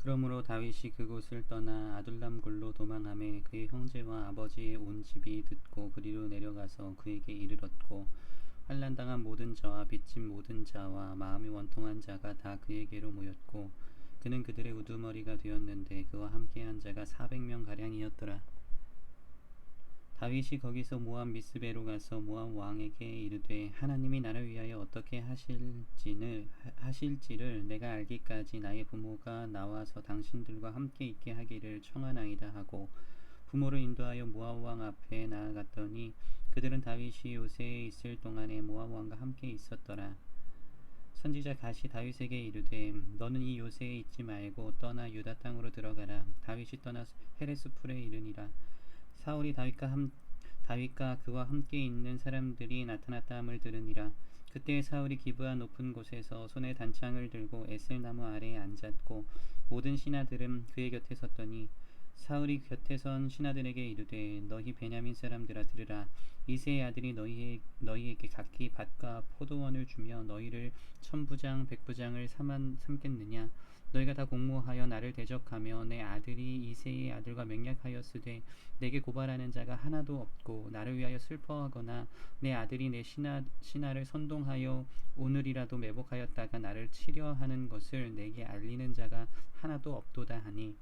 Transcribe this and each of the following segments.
그러므로 다윗이 그곳을 떠나 아둘람 굴로 도망하매 그의 형제와 아버지의 온 집이 듣고 그리로 내려가서 그에게 이르렀고 환난당한 모든 자와 빚진 모든 자와 마음이 원통한 자가 다 그에게로 모였고 그는 그들의 우두머리가 되었는데 그와 함께한 자가 400명 가량이었더라. 다윗이 거기서 모압 미스베로 가서 모압 왕에게 이르되 하나님이 나를 위하여 어떻게 하실지를 내가 알기까지 나의 부모가 나와서 당신들과 함께 있게 하기를 청하나이다 하고 부모를 인도하여 모압 왕 앞에 나아갔더니 그들은 다윗이 요새에 있을 동안에 모압 왕과 함께 있었더라. 선지자 갓이 다윗에게 이르되 너는 이 요새에 있지 말고 떠나 유다 땅으로 들어가라. 다윗이 떠나 헤레스 풀에 이르니라. 사울이 다윗과 그와 함께 있는 사람들이 나타났다함을 들으니라. 그때 사울이 기브아 높은 곳에서 손에 단창을 들고 에셀나무 아래에 앉았고 모든 신하들은 그의 곁에 섰더니 사울이 곁에 선 신하들에게 이르되 너희 베냐민 사람들아 들으라. 이새의 아들이 너희에게 각기 밭과 포도원을 주며 너희를 천부장 백부장을 삼겠느냐. 너희가 다 공모하여 나를 대적하며 내 아들이 이새의 아들과 맹약하였으되 내게 고발하는 자가 하나도 없고 나를 위하여 슬퍼하거나 내 아들이 내 신하를 선동하여 오늘이라도 매복하였다가 나를 치려 하는 것을 내게 알리는 자가 하나도 없도다 하니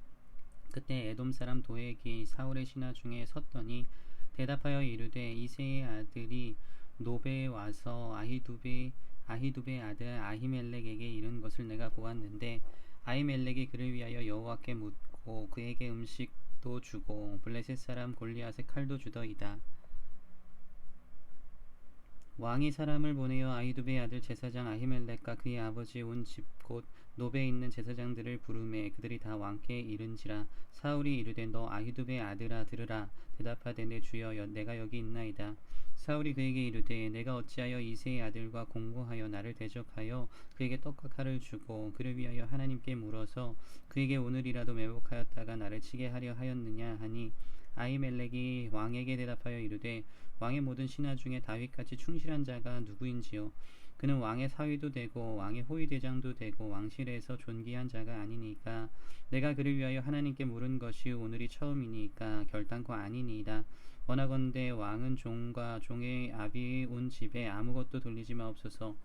그때 에돔 사람 도액이 사울의 신하 중에 섰더니 대답하여 이르되 이새의 아들이 노베에 와서 아히두베의 아들 아히멜렉에게 이른 것을 내가 보았는데 아히멜렉이 그를 위하여 여호와께 묻고 그에게 음식도 주고 블레셋 사람 골리앗의 칼도 주더이다. 왕이 사람을 보내어 아히두베의 아들 제사장 아히멜렉과 그의 아버지 온 집 곧 노베에 있는 제사장들을 부르매 그들이 다 왕께 이른지라. 사울이 이르되 너 아히두베의 아들아 들으라. 대답하되 내 주여 내가 여기 있나이다. 사울이 그에게 이르되 내가 어찌하여 이새의 아들과 공모하여 나를 대적하여 그에게 떡과 칼을 주고 그를 위하여 하나님께 물어서 그에게 오늘이라도 매복하였다가 나를 치게 하려 하였느냐 하니 아히멜렉이 왕에게 대답하여 이르되 왕의 모든 신하 중에 다윗같이 충실한 자가 누구인지요. 그는 왕의 사위도 되고 왕의 호위대장도 되고 왕실에서 존귀한 자가 아니니까 내가 그를 위하여 하나님께 물은 것이 오늘이 처음이니까 결단코 아니니이다. 원하건대 왕은 종과 종의 아비의 온 집에 아무것도 돌리지 마옵소서.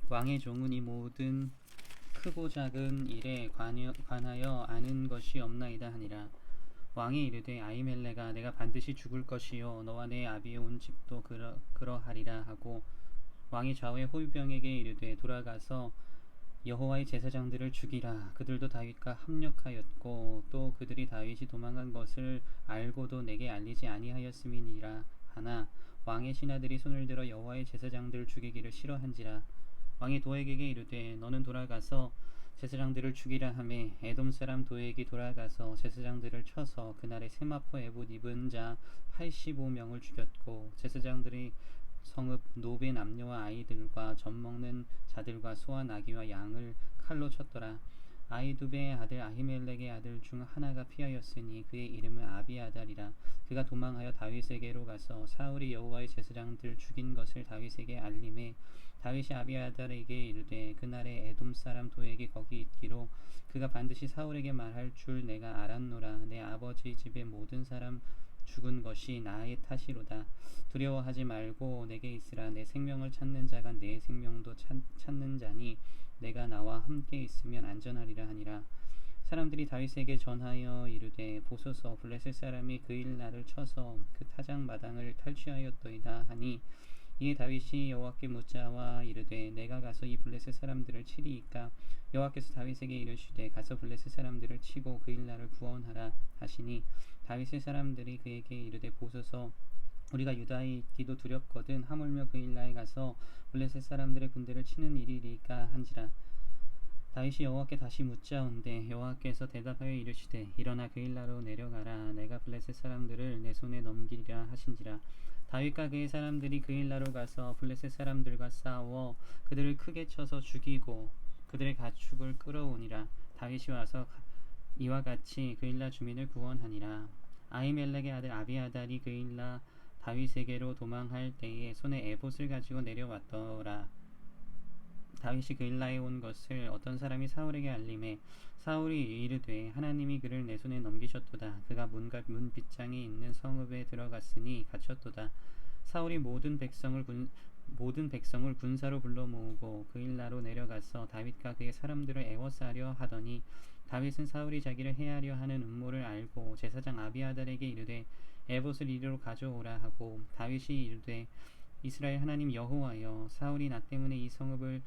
왕의 종은 이 모든 크고 작은 일에 관하여 아는 것이 없나이다 하니라. 왕이 이르되 아히멜렉아 내가 반드시 죽을 것이요 너와 내 아비의 온 집도 그러하리라 하고 왕이 좌우의 호위병에게 이르되 돌아가서 여호와의 제사장들을 죽이라. 그들도 다윗과 합력하였고 또 그들이 다윗이 도망간 것을 알고도 내게 알리지 아니하였음이니라 하나 왕의 신하들이 손을 들어 여호와의 제사장들을 죽이기를 싫어한지라. 왕이 도액에게 이르되 너는 돌아가서 제사장들을 죽이라 하매 에돔 사람 도액이 돌아가서 제사장들을 쳐서 그날에 세마포 에봇 입은 자 85명을 죽였고 제사장들이 성읍 노베 남녀와 아이들과 젖먹는 자들과 소와 나귀와 양을 칼로 쳤더라. 아히두베의 아들 아히멜렉의 아들 중 하나가 피하였으니 그의 이름은 아비아달이라. 그가 도망하여 다윗에게로 가서 사울이 여호와의 제사장들 죽인 것을 다윗에게 알림해 다윗이 아비아달에게 이르되 그날에 에돔 사람 도액이 거기 있기로 그가 반드시 사울에게 말할 줄 내가 알았노라. 내 아버지 집의 모든 사람 죽은 것이 나의 탓이로다. 두려워하지 말고 내게 있으라. 내 생명을 찾는 자가 내 생명도 찾는 자니 내가 나와 함께 있으면 안전하리라 하니라. 사람들이 다윗에게 전하여 이르되 보소서 블레셋 사람이 그 일 나를 쳐서 그 타작 마당을 탈취하였더이다 하니 이에 다윗이 여호와께 묻자와 이르되 내가 가서 이 블레셋 사람들을 치리이까. 여호와께서 다윗에게 이르시되 가서 블레셋 사람들을 치고 그 일 나를 구원하라 하시니 다윗의 사람들이 그에게 이르되 보소서 우리가 유다에 있기도 두렵거든 하물며 그 일나에 가서 블레셋 사람들의 군대를 치는 일이리까 한지라. 다윗이 여호와께 다시 묻자온데 여호와께서 대답하여 이르시되 일어나 그 일나로 내려가라. 내가 블레셋 사람들을 내 손에 넘기리라 하신지라. 다윗과 그의 사람들이 그 일나로 가서 블레셋 사람들과 싸워 그들을 크게 쳐서 죽이고 그들의 가축을 끌어오니라. 다윗이 와서 이와 같이 그 일나 주민을 구원하니라. 아히멜렉의 아들 아비아달이 그 일나 다윗에게로 도망할 때에 손에 에봇을 가지고 내려왔더라. 다윗이 그일라에 온 것을 어떤 사람이 사울에게 알림해 사울이 이르되 하나님이 그를 내 손에 넘기셨도다. 그가 문과 문 빗장에 있는 성읍에 들어갔으니 갇혔도다. 사울이 모든 백성을 군사로 불러 모으고 그일라로 내려가서 다윗과 그의 사람들을 애워싸려 하더니 다윗은 사울이 자기를 해하려 하는 음모를 알고 제사장 아비아달에게 이르되 에봇을 이리로 가져오라 하고 다윗이 이르되 이스라엘 하나님 여호와여 사울이 나 때문에 이 성읍을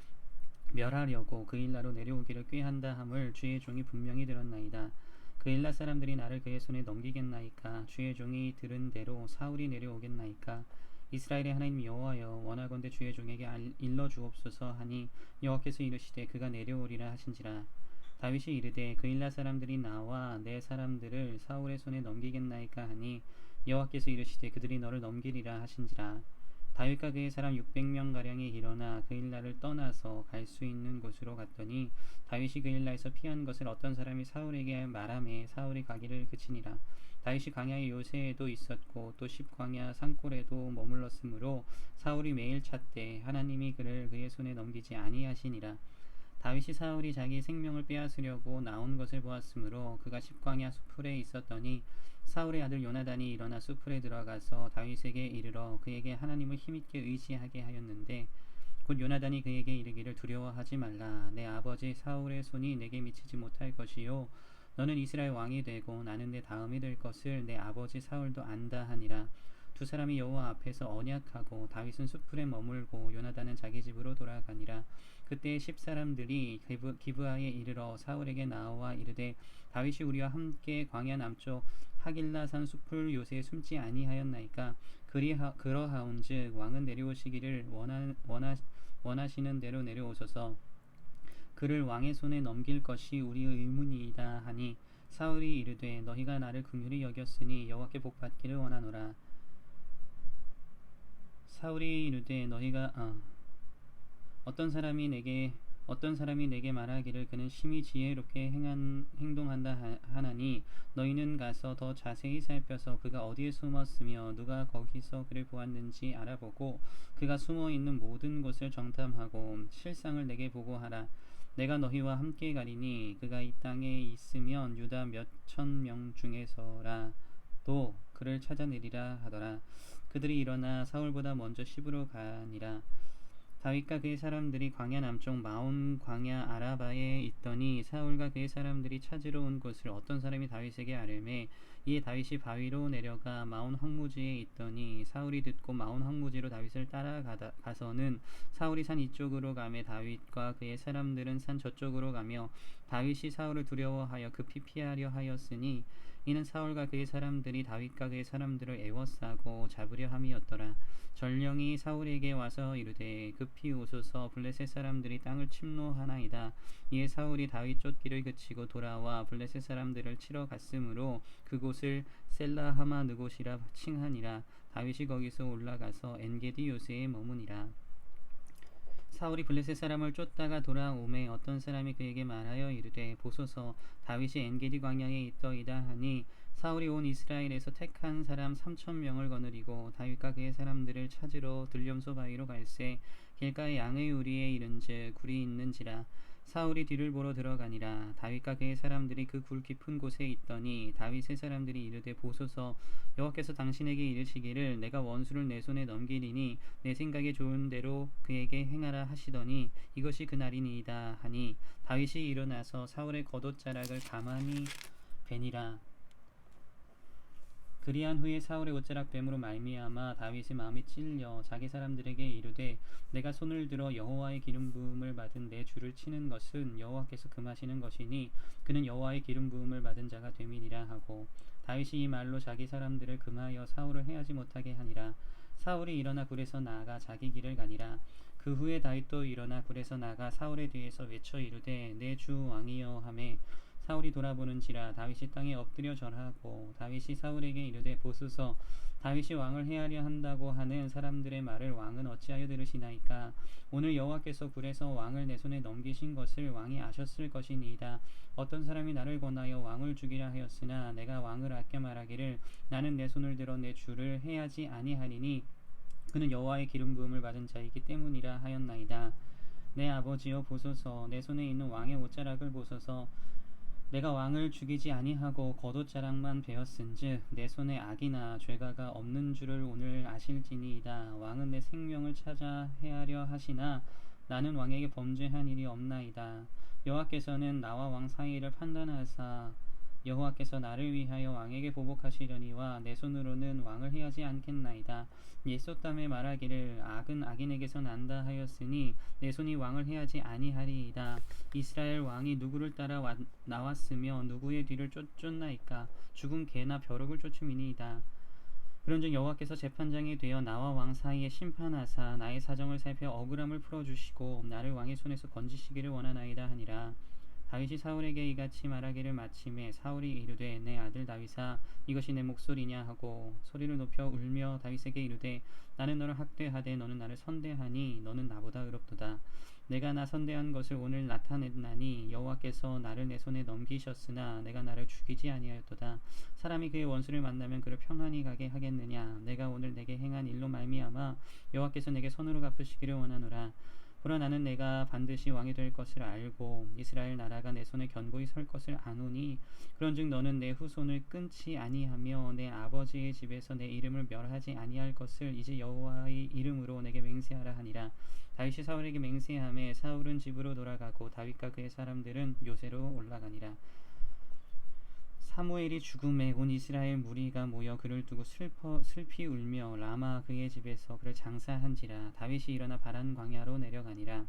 멸하려고 그일라로 내려오기를 꾀한다 함을 주의 종이 분명히 들었나이다. 그일라 사람들이 나를 그의 손에 넘기겠나이까? 주의 종이 들은 대로 사울이 내려오겠나이까? 이스라엘의 하나님 여호와여 원하건대 주의 종에게 일러 주옵소서 하니 여호와께서 이르시되 그가 내려오리라 하신지라. 다윗이 이르되 그일라 사람들이 나와 내 사람들을 사울의 손에 넘기겠나이까 하니 여호와께서 이르시되 그들이 너를 넘기리라 하신지라. 다윗과 그의 사람 600명가량이 일어나 그일라를 떠나서 갈 수 있는 곳으로 갔더니 다윗이 그일라에서 피한 것을 어떤 사람이 사울에게 말하매 사울이 가기를 그치니라. 다윗이 광야의 요새에도 있었고 또 십광야 산골에도 머물렀으므로 사울이 매일 찾되 하나님이 그를 그의 손에 넘기지 아니하시니라. 다윗이 사울이 자기 생명을 빼앗으려고 나온 것을 보았으므로 그가 십광야 수풀에 있었더니 사울의 아들 요나단이 일어나 수풀에 들어가서 다윗에게 이르러 그에게 하나님을 힘있게 의지하게 하였는데 곧 요나단이 그에게 이르기를 두려워하지 말라. 내 아버지 사울의 손이 내게 미치지 못할 것이요 너는 이스라엘 왕이 되고 나는 내 다음이 될 것을 내 아버지 사울도 안다 하니라. 두 사람이 여호와 앞에서 언약하고 다윗은 수풀에 머물고 요나단은 자기 집으로 돌아가니라. 그때 10사람들이 기브아에 이르러 사울에게 나와 이르되 다윗이 우리와 함께 광야 남쪽 하길라산 수풀 요새에 숨지 아니하였나이까? 그러하온즉 왕은 내려오시기를 원하시는 대로 내려오소서. 그를 왕의 손에 넘길 것이 우리의 의문이이다 하니 사울이 이르되 너희가 나를 긍휼히 여겼으니 여호와께 복받기를 원하노라. 사울이 이르되 어떤 사람이 내게 말하기를 그는 심히 지혜롭게 행동한다 하나니 너희는 가서 더 자세히 살펴서 그가 어디에 숨었으며 누가 거기서 그를 보았는지 알아보고 그가 숨어있는 모든 곳을 정탐하고 실상을 내게 보고하라. 내가 너희와 함께 가리니 그가 이 땅에 있으면 유다 몇 천 명 중에서라도 그를 찾아내리라 하더라. 그들이 일어나 사울보다 먼저 시브로 가니라. 다윗과 그의 사람들이 광야 남쪽 마온 광야 아라바에 있더니 사울과 그의 사람들이 찾으러 온 곳을 어떤 사람이 다윗에게 아뢰매 이에 다윗이 바위로 내려가 마온 황무지에 있더니 사울이 듣고 마온 황무지로 다윗을 따라가서는 사울이 산 이쪽으로 가매 다윗과 그의 사람들은 산 저쪽으로 가며 다윗이 사울을 두려워하여 급히 피하려 하였으니 이는 사울과 그의 사람들이 다윗과 그의 사람들을 애워싸고 잡으려 함이었더라. 전령이 사울에게 와서 이르되 급히 오소서 블레셋 사람들이 땅을 침노하나이다. 이에 사울이 다윗 쫓기를 그치고 돌아와 블레셋 사람들을 치러 갔으므로 그곳을 셀라하마 느곳이라 칭하니라. 다윗이 거기서 올라가서 엔게디 요새에 머무니라. 사울이 블레셋 사람을 쫓다가 돌아오매 어떤 사람이 그에게 말하여 이르되 보소서 다윗이 엔게디 광야에 있더이다 하니 사울이 온 이스라엘에서 택한 사람 3,000명을 거느리고 다윗과 그의 사람들을 찾으러 들렴소 바위로 갈새 길가의 양의 우리에 이른즉 굴이 있는지라. 사울이 뒤를 보러 들어가니라. 다윗과 그의 사람들이 그 굴 깊은 곳에 있더니 다윗의 사람들이 이르되 보소서 여호와께서 당신에게 이르시기를 내가 원수를 내 손에 넘기리니 내 생각에 좋은 대로 그에게 행하라 하시더니 이것이 그날이니이다 하니 다윗이 일어나서 사울의 겉옷자락을 가만히 베니라. 그리한 후에 사울의 옷자락 뱀으로 말미암아 다윗의 마음이 찔려 자기 사람들에게 이르되 내가 손을 들어 여호와의 기름 부음을 받은 내 주를 치는 것은 여호와께서 금하시는 것이니 그는 여호와의 기름 부음을 받은 자가 됨이니라 하고 다윗이 이 말로 자기 사람들을 금하여 사울을 해하지 못하게 하니라. 사울이 일어나 굴에서 나아가 자기 길을 가니라. 그 후에 다윗도 일어나 굴에서 나가 사울의 뒤에서 외쳐 이르되 내 주 왕이여 하매 사울이 돌아보는지라 다윗이 땅에 엎드려 절하고 다윗이 사울에게 이르되 보소서 다윗이 왕을 해하려 한다고 하는 사람들의 말을 왕은 어찌하여 들으시나이까? 오늘 여호와께서 굴에서 왕을 내 손에 넘기신 것을 왕이 아셨을 것이니이다. 어떤 사람이 나를 권하여 왕을 죽이라 하였으나 내가 왕을 아껴 말하기를 나는 내 손을 들어 내 주를 해하지 아니하리니 그는 여호와의 기름 부음을 받은 자이기 때문이라 하였나이다. 내 아버지여 보소서. 내 손에 있는 왕의 옷자락을 보소서. 내가 왕을 죽이지 아니하고 겉옷자락만 베었은즉 내 손에 악이나 죄가가 없는 줄을 오늘 아실지니이다. 왕은 내 생명을 찾아 해하려 하시나 나는 왕에게 범죄한 일이 없나이다. 여호와께서는 나와 왕 사이를 판단하사 여호와께서 나를 위하여 왕에게 보복하시려니와 내 손으로는 왕을 해하지 않겠나이다. 예소담에 말하기를 악은 악인에게서 난다 하였으니 내 손이 왕을 해하지 아니하리이다. 이스라엘 왕이 누구를 따라 나왔으며 누구의 뒤를 쫓나이까? 죽은 개나 벼룩을 쫓음이니이다. 그런즉 여호와께서 재판장이 되어 나와 왕 사이에 심판하사 나의 사정을 살펴 억울함을 풀어주시고 나를 왕의 손에서 건지시기를 원하나이다 하니라. 다윗이 사울에게 이같이 말하기를 마침에 사울이 이르되 내 아들 다윗아 이것이 내 목소리냐 하고 소리를 높여 울며 다윗에게 이르되 나는 너를 학대하되 너는 나를 선대하니 너는 나보다 의롭도다. 내가 나 선대한 것을 오늘 나타냈나니 여호와께서 나를 내 손에 넘기셨으나 내가 나를 죽이지 아니하였도다. 사람이 그의 원수를 만나면 그를 평안히 가게 하겠느냐. 내가 오늘 내게 행한 일로 말미암아 여호와께서 내게 선으로 갚으시기를 원하노라. 보라 나는 내가 반드시 왕이 될 것을 알고 이스라엘 나라가 내 손에 견고히 설 것을 아노니 그런즉 너는 내 후손을 끊지 아니하며 내 아버지의 집에서 내 이름을 멸하지 아니할 것을 이제 여호와의 이름으로 내게 맹세하라 하니라. 다윗이 사울에게 맹세하매 사울은 집으로 돌아가고 다윗과 그의 사람들은 요새로 올라가니라. 사무엘이 죽음에 온 이스라엘 무리가 모여 그를 두고 슬피 울며 라마 그의 집에서 그를 장사한지라. 다윗이 일어나 바란 광야로 내려가니라.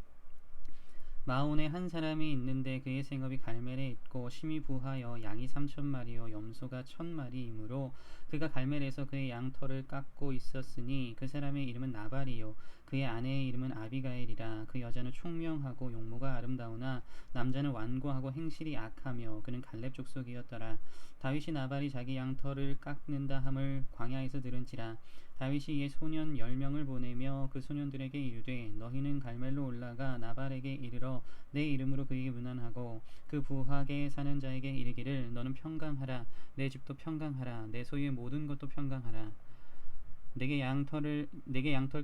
마온에 한 사람이 있는데 그의 생업이 갈멜에 있고 심히 부하여 양이 3,000마리요 염소가 1,000마리이므로 그가 갈멜에서 그의 양털을 깎고 있었으니 그 사람의 이름은 나발이요 그의 아내의 이름은 아비가일이라. 그 여자는 총명하고 용모가 아름다우나 남자는 완고하고 행실이 악하며 그는 갈렙 족속이었더라. 다윗이 나발이 자기 양털을 깎는다 함을 광야에서 들은지라. 다윗이 이에 소년 10명을 보내며 그 소년들에게 이르되 너희는 갈멜로 올라가 나발에게 이르러 내 이름으로 그에게 문안하고 그 부하게 사는 자에게 이르기를 너는 평강하라. 내 집도 평강하라. 내 소유의 모든 것도 평강하라. 내게 양털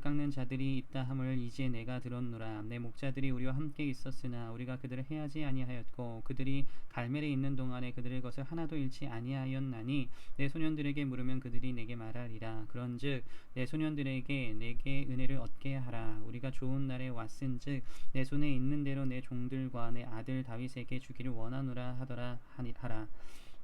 깎는 자들이 있다 함을 이제 내가 들었노라. 내 목자들이 우리와 함께 있었으나 우리가 그들을 해하지 아니하였고 그들이 갈멜에 있는 동안에 그들의 것을 하나도 잃지 아니하였나니 내 소년들에게 물으면 그들이 내게 말하리라. 그런즉 내 소년들에게 내게 은혜를 얻게 하라. 우리가 좋은 날에 왔은즉 내 손에 있는 대로 내 종들과 내 아들 다윗에게 주기를 원하노라 하라.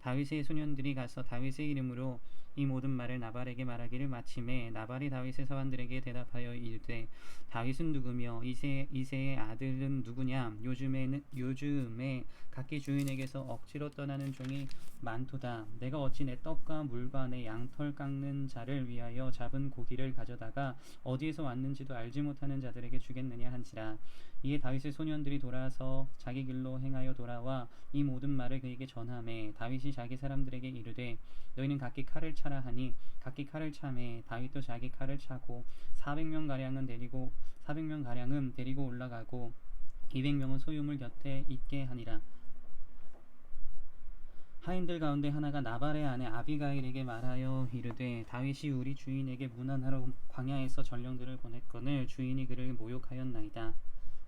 다윗의 소년들이 가서 다윗의 이름으로 이 모든 말을 나발에게 말하기를 마침에 나발이 다윗의 사환들에게 대답하여 이르되 다윗은 누구며 이새의 아들은 누구냐. 요즘에 각기 주인에게서 억지로 떠나는 종이 많도다. 내가 어찌 내 떡과 물과 내 양털 깎는 자를 위하여 잡은 고기를 가져다가 어디에서 왔는지도 알지 못하는 자들에게 주겠느냐 한지라. 이에 다윗의 소년들이 돌아서 자기 길로 행하여 돌아와 이 모든 말을 그에게 전하매 다윗이 자기 사람들에게 이르되 너희는 각기 칼을 차라 하니 각기 칼을 차매 다윗도 자기 칼을 차고 400명 가량은 데리고 올라가고 200명은 소유물 곁에 있게 하니라. 하인들 가운데 하나가 나발의 아내 아비가일에게 말하여 이르되 다윗이 우리 주인에게 문안하러 광야에서 전령들을 보냈거늘 주인이 그를 모욕하였나이다.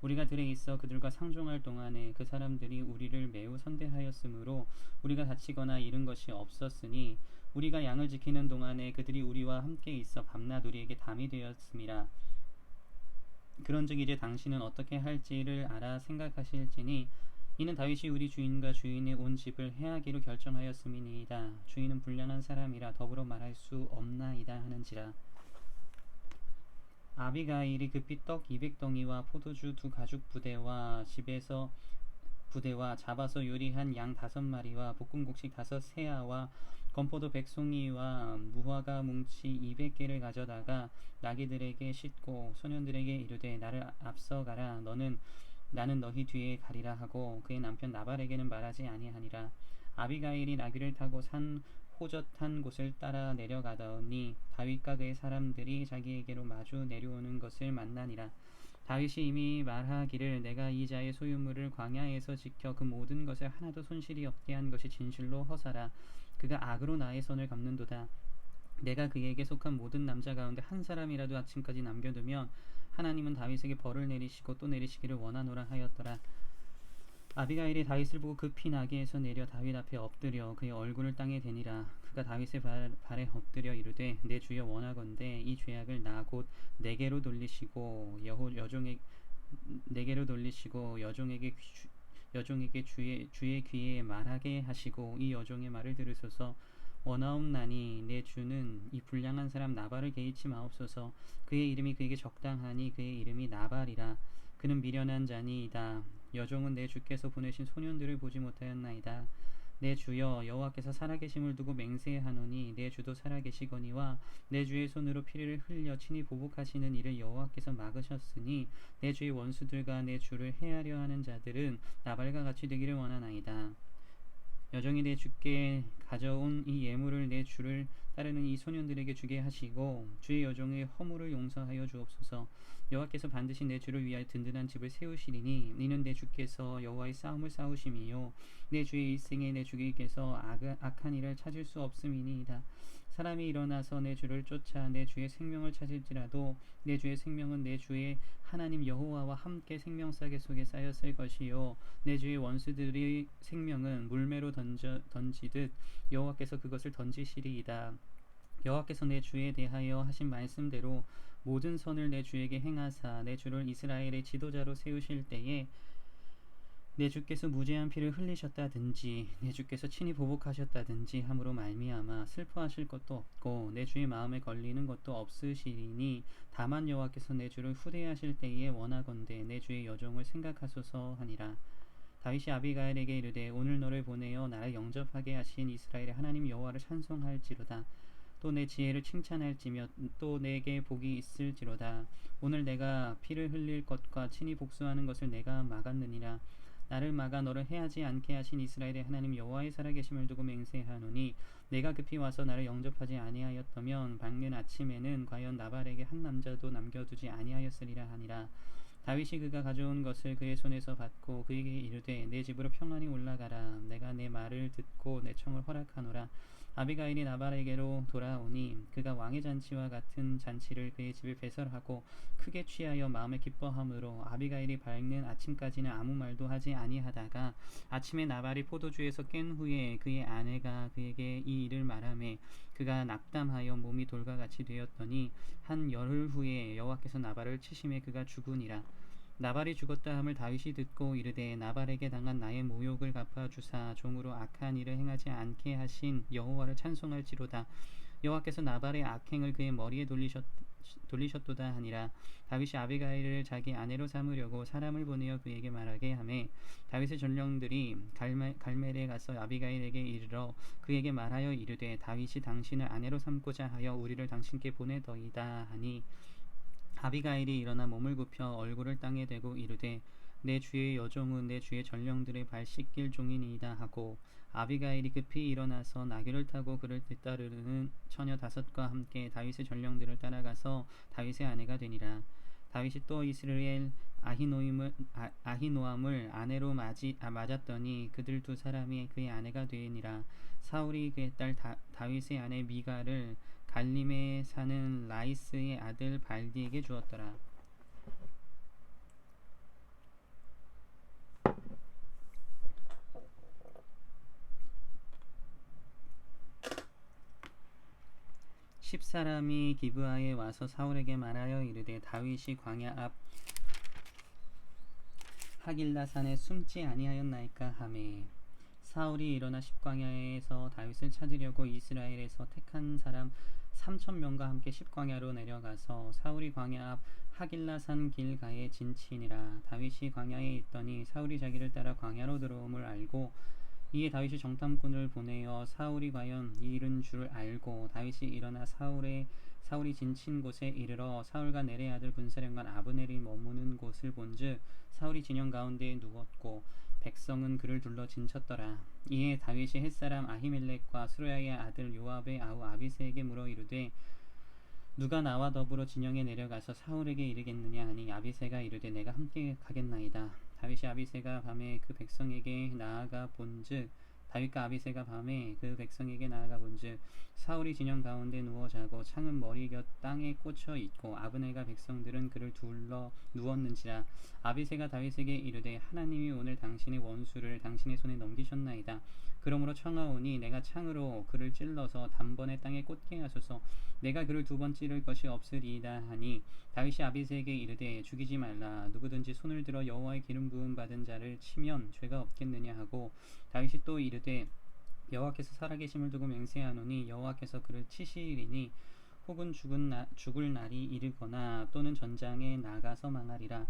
우리가 들에 있어 그들과 상종할 동안에 그 사람들이 우리를 매우 선대하였으므로 우리가 다치거나 잃은 것이 없었으니 우리가 양을 지키는 동안에 그들이 우리와 함께 있어 밤낮 우리에게 담이 되었음이라. 그런즉 이제 당신은 어떻게 할지를 알아 생각하실지니 이는 다윗이 우리 주인과 주인의 온 집을 해하기로 결정하였음이니이다. 주인은 불량한 사람이라 더불어 말할 수 없나이다 하는지라. 아비가일이 급히 떡 200덩이와 포도주 2가죽 부대와 잡아서 요리한 양 5마리와 볶은 곡식 5세아와 건포도 100송이와 무화과 뭉치 200개를 가져다가 나귀들에게 싣고 소년들에게 이르되 나를 앞서가라. 나는 너희 뒤에 가리라 하고 그의 남편 나발에게는 말하지 아니하니라. 아비가일이 나귀를 타고 산 호젓한 곳을 따라 내려가더니 다윗과 그의 사람들이 자기에게로 마주 내려오는 것을 만나니라. 다윗이 이미 말하기를 내가 이 자의 소유물을 광야에서 지켜 그 모든 것을 하나도 손실이 없게 한 것이 진실로 허사라. 그가 악으로 나의 손을 갚는도다. 내가 그에게 속한 모든 남자 가운데 한 사람이라도 아침까지 남겨두면 하나님은 다윗에게 벌을 내리시고 또 내리시기를 원하노라 하였더라. 아비가일이 다윗을 보고 급히 나귀에서 내려 다윗 앞에 엎드려 그의 얼굴을 땅에 대니라. 그가 다윗의 발에 엎드려 이르되 내 주여 원하건대 이 죄악을 나 곧 내게로 돌리시고 여종에게 주의 귀에 말하게 하시고 이 여종의 말을 들으소서. 원하옵나니 내 주는 이 불량한 사람 나발을 개의치 마옵소서. 그의 이름이 그에게 적당하니 그의 이름이 나발이라. 그는 미련한 자니이다. 여종은 내 주께서 보내신 소년들을 보지 못하였나이다. 내 주여 여호와께서 살아계심을 두고 맹세하노니 내 주도 살아계시거니와 내 주의 손으로 피를 흘려 친히 보복하시는 일을 여호와께서 막으셨으니 내 주의 원수들과 내 주를 해하려 하는 자들은 나발과 같이 되기를 원하나이다. 여종이 내 주께 가져온 이 예물을 내 주를 따르는 이 소년들에게 주게 하시고 주의 여종의 허물을 용서하여 주옵소서. 여호와께서 반드시 내 주를 위하여 든든한 집을 세우시리니 이는 내 주께서 여호와의 싸움을 싸우심이요 내 주의 일생에 내 주께서 악한 일을 찾을 수 없음이니이다. 사람이 일어나서 내 주를 쫓아 내 주의 생명을 찾을지라도 내 주의 생명은 내 주의 하나님 여호와와 함께 생명싸개 속에 쌓였을 것이요 내 주의 원수들의 생명은 물매로 던지듯 여호와께서 그것을 던지시리이다. 여호와께서 내 주에 대하여 하신 말씀대로 모든 선을 내 주에게 행하사 내 주를 이스라엘의 지도자로 세우실 때에 내 주께서 무죄한 피를 흘리셨다든지 내 주께서 친히 보복하셨다든지 함으로 말미암아 슬퍼하실 것도 없고 내 주의 마음에 걸리는 것도 없으시리니 다만 여호와께서 내 주를 후대하실 때에 원하건대 내 주의 여종을 생각하소서 하니라. 다윗이 아비가일에게 이르되 오늘 너를 보내어 나를 영접하게 하신 이스라엘의 하나님 여호와를 찬송할지로다. 또 내 지혜를 칭찬할지며 또 내게 복이 있을지로다. 오늘 내가 피를 흘릴 것과 친히 복수하는 것을 내가 막았느니라. 나를 막아 너를 해하지 않게 하신 이스라엘의 하나님 여호와의 살아계심을 두고 맹세하노니 내가 급히 와서 나를 영접하지 아니하였다면 밝는 아침에는 과연 나발에게 한 남자도 남겨두지 아니하였으리라 하니라. 다윗이 그가 가져온 것을 그의 손에서 받고 그에게 이르되 내 집으로 평안히 올라가라. 내가 내 말을 듣고 내 청을 허락하노라. 아비가일이 나발에게로 돌아오니 그가 왕의 잔치와 같은 잔치를 그의 집에 배설하고 크게 취하여 마음에 기뻐함으로 아비가일이 밝는 아침까지는 아무 말도 하지 아니하다가 아침에 나발이 포도주에서 깬 후에 그의 아내가 그에게 이 일을 말하매 그가 낙담하여 몸이 돌과 같이 되었더니 한 열흘 후에 여호와께서 나발을 치심에 그가 죽으니라. 나발이 죽었다 함을 다윗이 듣고 이르되 나발에게 당한 나의 모욕을 갚아주사 종으로 악한 일을 행하지 않게 하신 여호와를 찬송할지로다. 여호와께서 나발의 악행을 그의 머리에 돌리셨도다 하니라. 다윗이 아비가일을 자기 아내로 삼으려고 사람을 보내어 그에게 말하게 하매 다윗의 전령들이 갈멜에 가서 아비가일에게 이르러 그에게 말하여 이르되 다윗이 당신을 아내로 삼고자 하여 우리를 당신께 보내더이다 하니 아비가일이 일어나 몸을 굽혀 얼굴을 땅에 대고 이르되 내 주의 여종은 내 주의 전령들의 발 씻길 종이니이다 하고 아비가일이 급히 일어나서 나귀를 타고 그를 뒤따르는 처녀 5과 함께 다윗의 전령들을 따라가서 다윗의 아내가 되니라. 다윗이 또 이스라엘 아히노암을 아내로 맞았더니 그들 2사람이 그의 아내가 되니라. 사울이 그의 딸 다윗의 아내 미가를 갈림에 사는 라이스의 아들 발디에게 주었더라. 십사람이 기브아에 와서 사울에게 말하여 이르되 다윗이 광야 앞 하길라산에 숨지 아니하였나이까 하매 사울이 일어나 십광야에서 다윗을 찾으려고 이스라엘에서 택한 사람 3,000명과 함께 십광야로 내려가서 사울이 광야 앞 하길라산 길가에 진치니라. 다윗이 광야에 있더니 사울이 자기를 따라 광야로 들어옴을 알고 이에 다윗이 정탐꾼을 보내어 사울이 과연 이 일은 줄 알고 다윗이 일어나 사울이 진친 곳에 이르러 사울과 내레 아들 군사령관 아브넬이 머무는 곳을 본즉 사울이 진영 가운데에 누웠고 백성은 그를 둘러 진쳤더라. 이에 다윗이 햇사람 아히멜렉과 스루야의 아들 요압의 아우 아비새에게 물어 이르되 누가 나와 더불어 진영에 내려가서 사울에게 이르겠느냐 하니 아비새가 이르되 내가 함께 가겠나이다. 다윗이 아비새가 밤에 그 백성에게 나아가 본즉 다윗과 아비새가 밤에 그 백성에게 나아가 본즉 사울이 진영 가운데 누워 자고 창은 머리 곁 땅에 꽂혀 있고 아브넬과 백성들은 그를 둘러 누웠는지라. 아비새가 다윗에게 이르되 하나님이 오늘 당신의 원수를 당신의 손에 넘기셨나이다. 그러므로 청하오니 내가 창으로 그를 찔러서 단번에 땅에 꽂게 하소서. 내가 그를 두 번 찌를 것이 없으리이다 하니 다윗이 아비새에게 이르되 죽이지 말라. 누구든지 손을 들어 여호와의 기름 부음 받은 자를 치면 죄가 없겠느냐 하고 다윗이 또 이르되 여호와께서 살아계심을 두고 맹세하노니 여호와께서 그를 치시리니 혹은 죽을 날이 이르거나 또는 전장에 나가서 망하리라.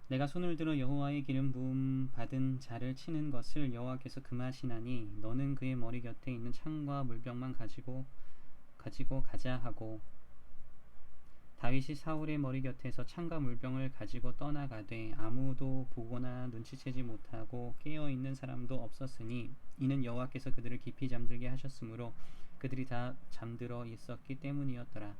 내가 손을 들어 여호와의 기름 부음 받은 자를 치는 것을 여호와께서 금하시나니 너는 그의 머리 곁에 있는 창과 물병만 가지고 가자 하고 다윗이 사울의 머리 곁에서 창과 물병을 가지고 떠나가되 아무도 보거나 눈치채지 못하고 깨어있는 사람도 없었으니 이는 여호와께서 그들을 깊이 잠들게 하셨으므로 그들이 다 잠들어 있었기 때문이었더라.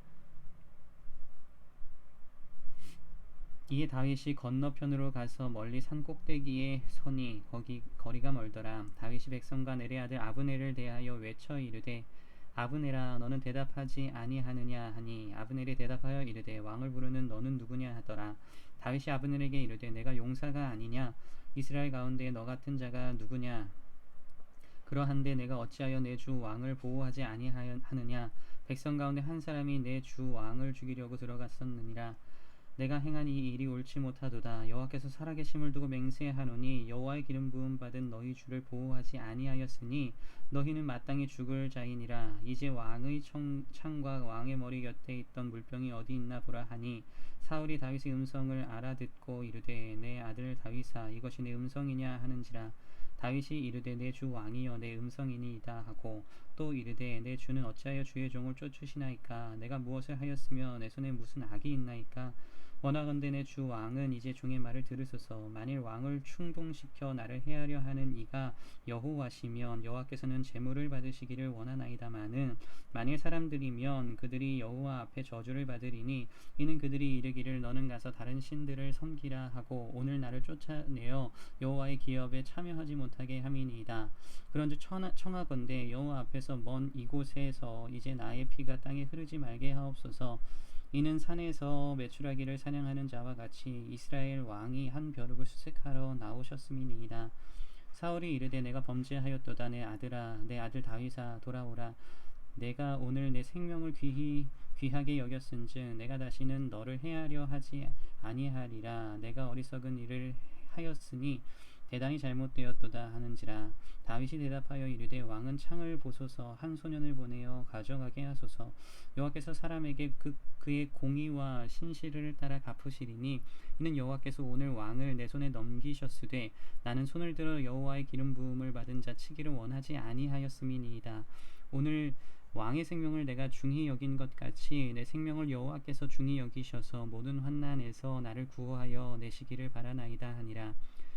이에 다윗이 건너편으로 가서 멀리 산 꼭대기에 서니 거리가 멀더라. 다윗이 백성과 내레 아들 아브넬을 대하여 외쳐 이르되 아브넬아 너는 대답하지 아니하느냐 하니 아브넬이 대답하여 이르되 왕을 부르는 너는 누구냐 하더라. 다윗이 아브넬에게 이르되 내가 용사가 아니냐 이스라엘 가운데 너 같은 자가 누구냐 그러한데 내가 어찌하여 내 주 왕을 보호하지 아니하느냐 백성 가운데 한 사람이 내 주 왕을 죽이려고 들어갔었느니라. 내가 행한 이 일이 옳지 못하도다. 여호와께서 살아계심을 두고 맹세하노니 여호와의 기름 부음 받은 너희 주를 보호하지 아니하였으니 너희는 마땅히 죽을 자이니라. 이제 왕의 창과 왕의 머리 곁에 있던 물병이 어디 있나 보라 하니 사울이 다윗의 음성을 알아듣고 이르되 내 아들 다윗아 이것이 내 음성이냐 하는지라. 다윗이 이르되 내 주 왕이여 내 음성이니이다 하고 또 이르되 내 주는 어찌하여 주의 종을 쫓으시나이까 내가 무엇을 하였으며 내 손에 무슨 악이 있나이까 원하건대 내 주 왕은 이제 종의 말을 들으소서. 만일 왕을 충동시켜 나를 해하려 하는 이가 여호와시면 여호와께서는 제물을 받으시기를 원하나이다마는 만일 사람들이면 그들이 여호와 앞에 저주를 받으리니 이는 그들이 이르기를 너는 가서 다른 신들을 섬기라 하고 오늘 나를 쫓아내어 여호와의 기업에 참여하지 못하게 함이니이다. 그런즉 청하건대 여호와 앞에서 먼 이곳에서 이제 나의 피가 땅에 흐르지 말게 하옵소서. 이는 산에서 메추라기를 사냥하는 자와 같이 이스라엘 왕이 한 벼룩을 수색하러 나오셨음이니이다. 사울이 이르되 내가 범죄하였도다. 내 아들아 내 아들 다윗아 돌아오라. 내가 오늘 내 생명을 귀하게 여겼은즉 내가 다시는 너를 해하려 하지 아니하리라. 내가 어리석은 일을 하였으니 대단히 잘못되었도다 하는지라. 다윗이 대답하여 이르되 왕은 창을 보소서. 한 소년을 보내어 가져가게 하소서. 여호와께서 사람에게 그의 공의와 신실을 따라 갚으시리니 이는 여호와께서 오늘 왕을 내 손에 넘기셨으되 나는 손을 들어 여호와의 기름 부음을 받은 자 치기를 원하지 아니하였음이니이다. 오늘 왕의 생명을 내가 중히 여긴 것 같이 내 생명을 여호와께서 중히 여기셔서 모든 환난에서 나를 구호하여 내시기를 바라나이다 하니라.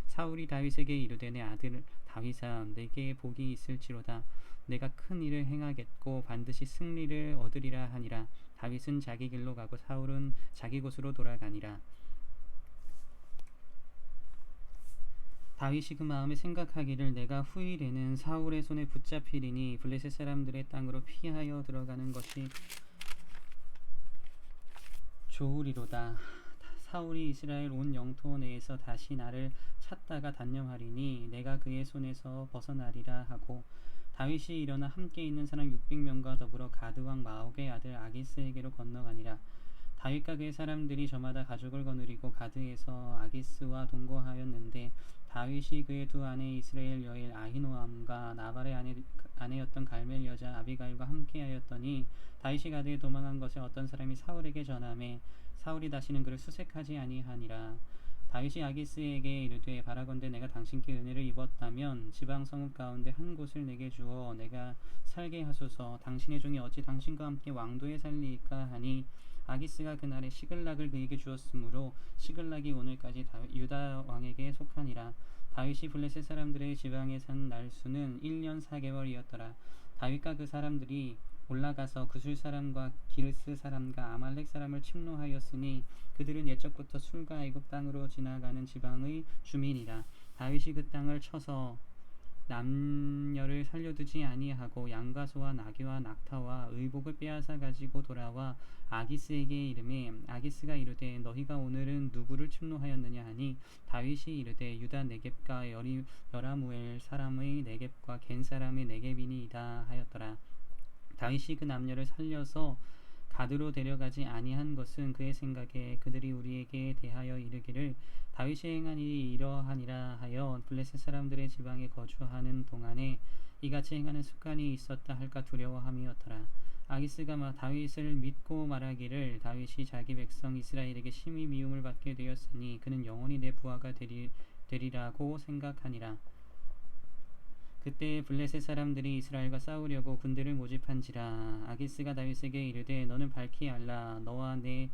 사울이 다윗에게 이르되 내 아들 다윗아 내게 복이 있을지로다. 내가 큰 일을 행하겠고 반드시 승리를 얻으리라 하니라. 다윗은 자기 길로 가고 사울은 자기 곳으로 돌아가니라. 다윗이 그 마음에 생각하기를 내가 후일에는 사울의 손에 붙잡히리니 블레셋 사람들의 땅으로 피하여 들어가는 것이 좋으리로다. 사울이 이스라엘 온 영토 내에서 다시 나를 찾다가 단념하리니 내가 그의 손에서 벗어나리라 하고 다윗이 일어나 함께 있는 사람 600명과 더불어 가드왕 마옥의 아들 아기스에게로 건너가니라. 다윗과 그의 사람들이 저마다 가죽을 거느리고 가드에서 아기스와 동거하였는데 다윗이 그의 두 아내 이스라엘 여인 아히노암과 나발의 아내였던 갈멜 여자 아비가일과 함께하였더니 다윗이 가드에 도망한 것을 어떤 사람이 사울에게 전하매 사울이 다시는 그를 수색하지 아니하니라. 다윗이 아기스에게 이르되 바라건대 내가 당신께 은혜를 입었다면 지방 성읍 가운데 한 곳을 내게 주어 내가 살게 하소서. 당신의 종이 어찌 당신과 함께 왕도에 살리이까 하니 아기스가 그날에 시글락을 그에게 주었으므로 시글락이 오늘까지 유다 왕에게 속하니라. 다윗이 블레셋 사람들의 지방에 산 날수는 1년 4개월이었더라. 다윗과 그 사람들이 올라가서 구술 사람과 기르스 사람과 아말렉 사람을 침노하였으니 그들은 옛적부터 술과 애굽 땅으로 지나가는 지방의 주민이라. 다윗이 그 땅을 쳐서 남녀를 살려두지 아니하고 양과 소와 나귀와 낙타와 의복을 빼앗아 가지고 돌아와 아기스에게 이르매 아기스가 이르되 너희가 오늘은 누구를 침노하였느냐 하니 다윗이 이르되 유다 네겝과 여라무엘 사람의 네겝과 겐 사람의 네겝이니이다 하였더라. 다윗이 그 남녀를 살려서 가드로 데려가지 아니한 것은 그의 생각에 그들이 우리에게 대하여 이르기를 다윗이 행한 일이 이러하니라 하여 블레셋 사람들의 지방에 거주하는 동안에 이같이 행하는 습관이 있었다 할까 두려워함이었더라. 아기스가 다윗을 믿고 말하기를 다윗이 자기 백성 이스라엘에게 심히 미움을 받게 되었으니 그는 영원히 내 부하가 되리라고 생각하니라. 그때 블레셋 사람들이 이스라엘과 싸우려고 군대를 모집한지라. 아기스가 다윗에게 이르되 너는 밝히 알라. 너와 내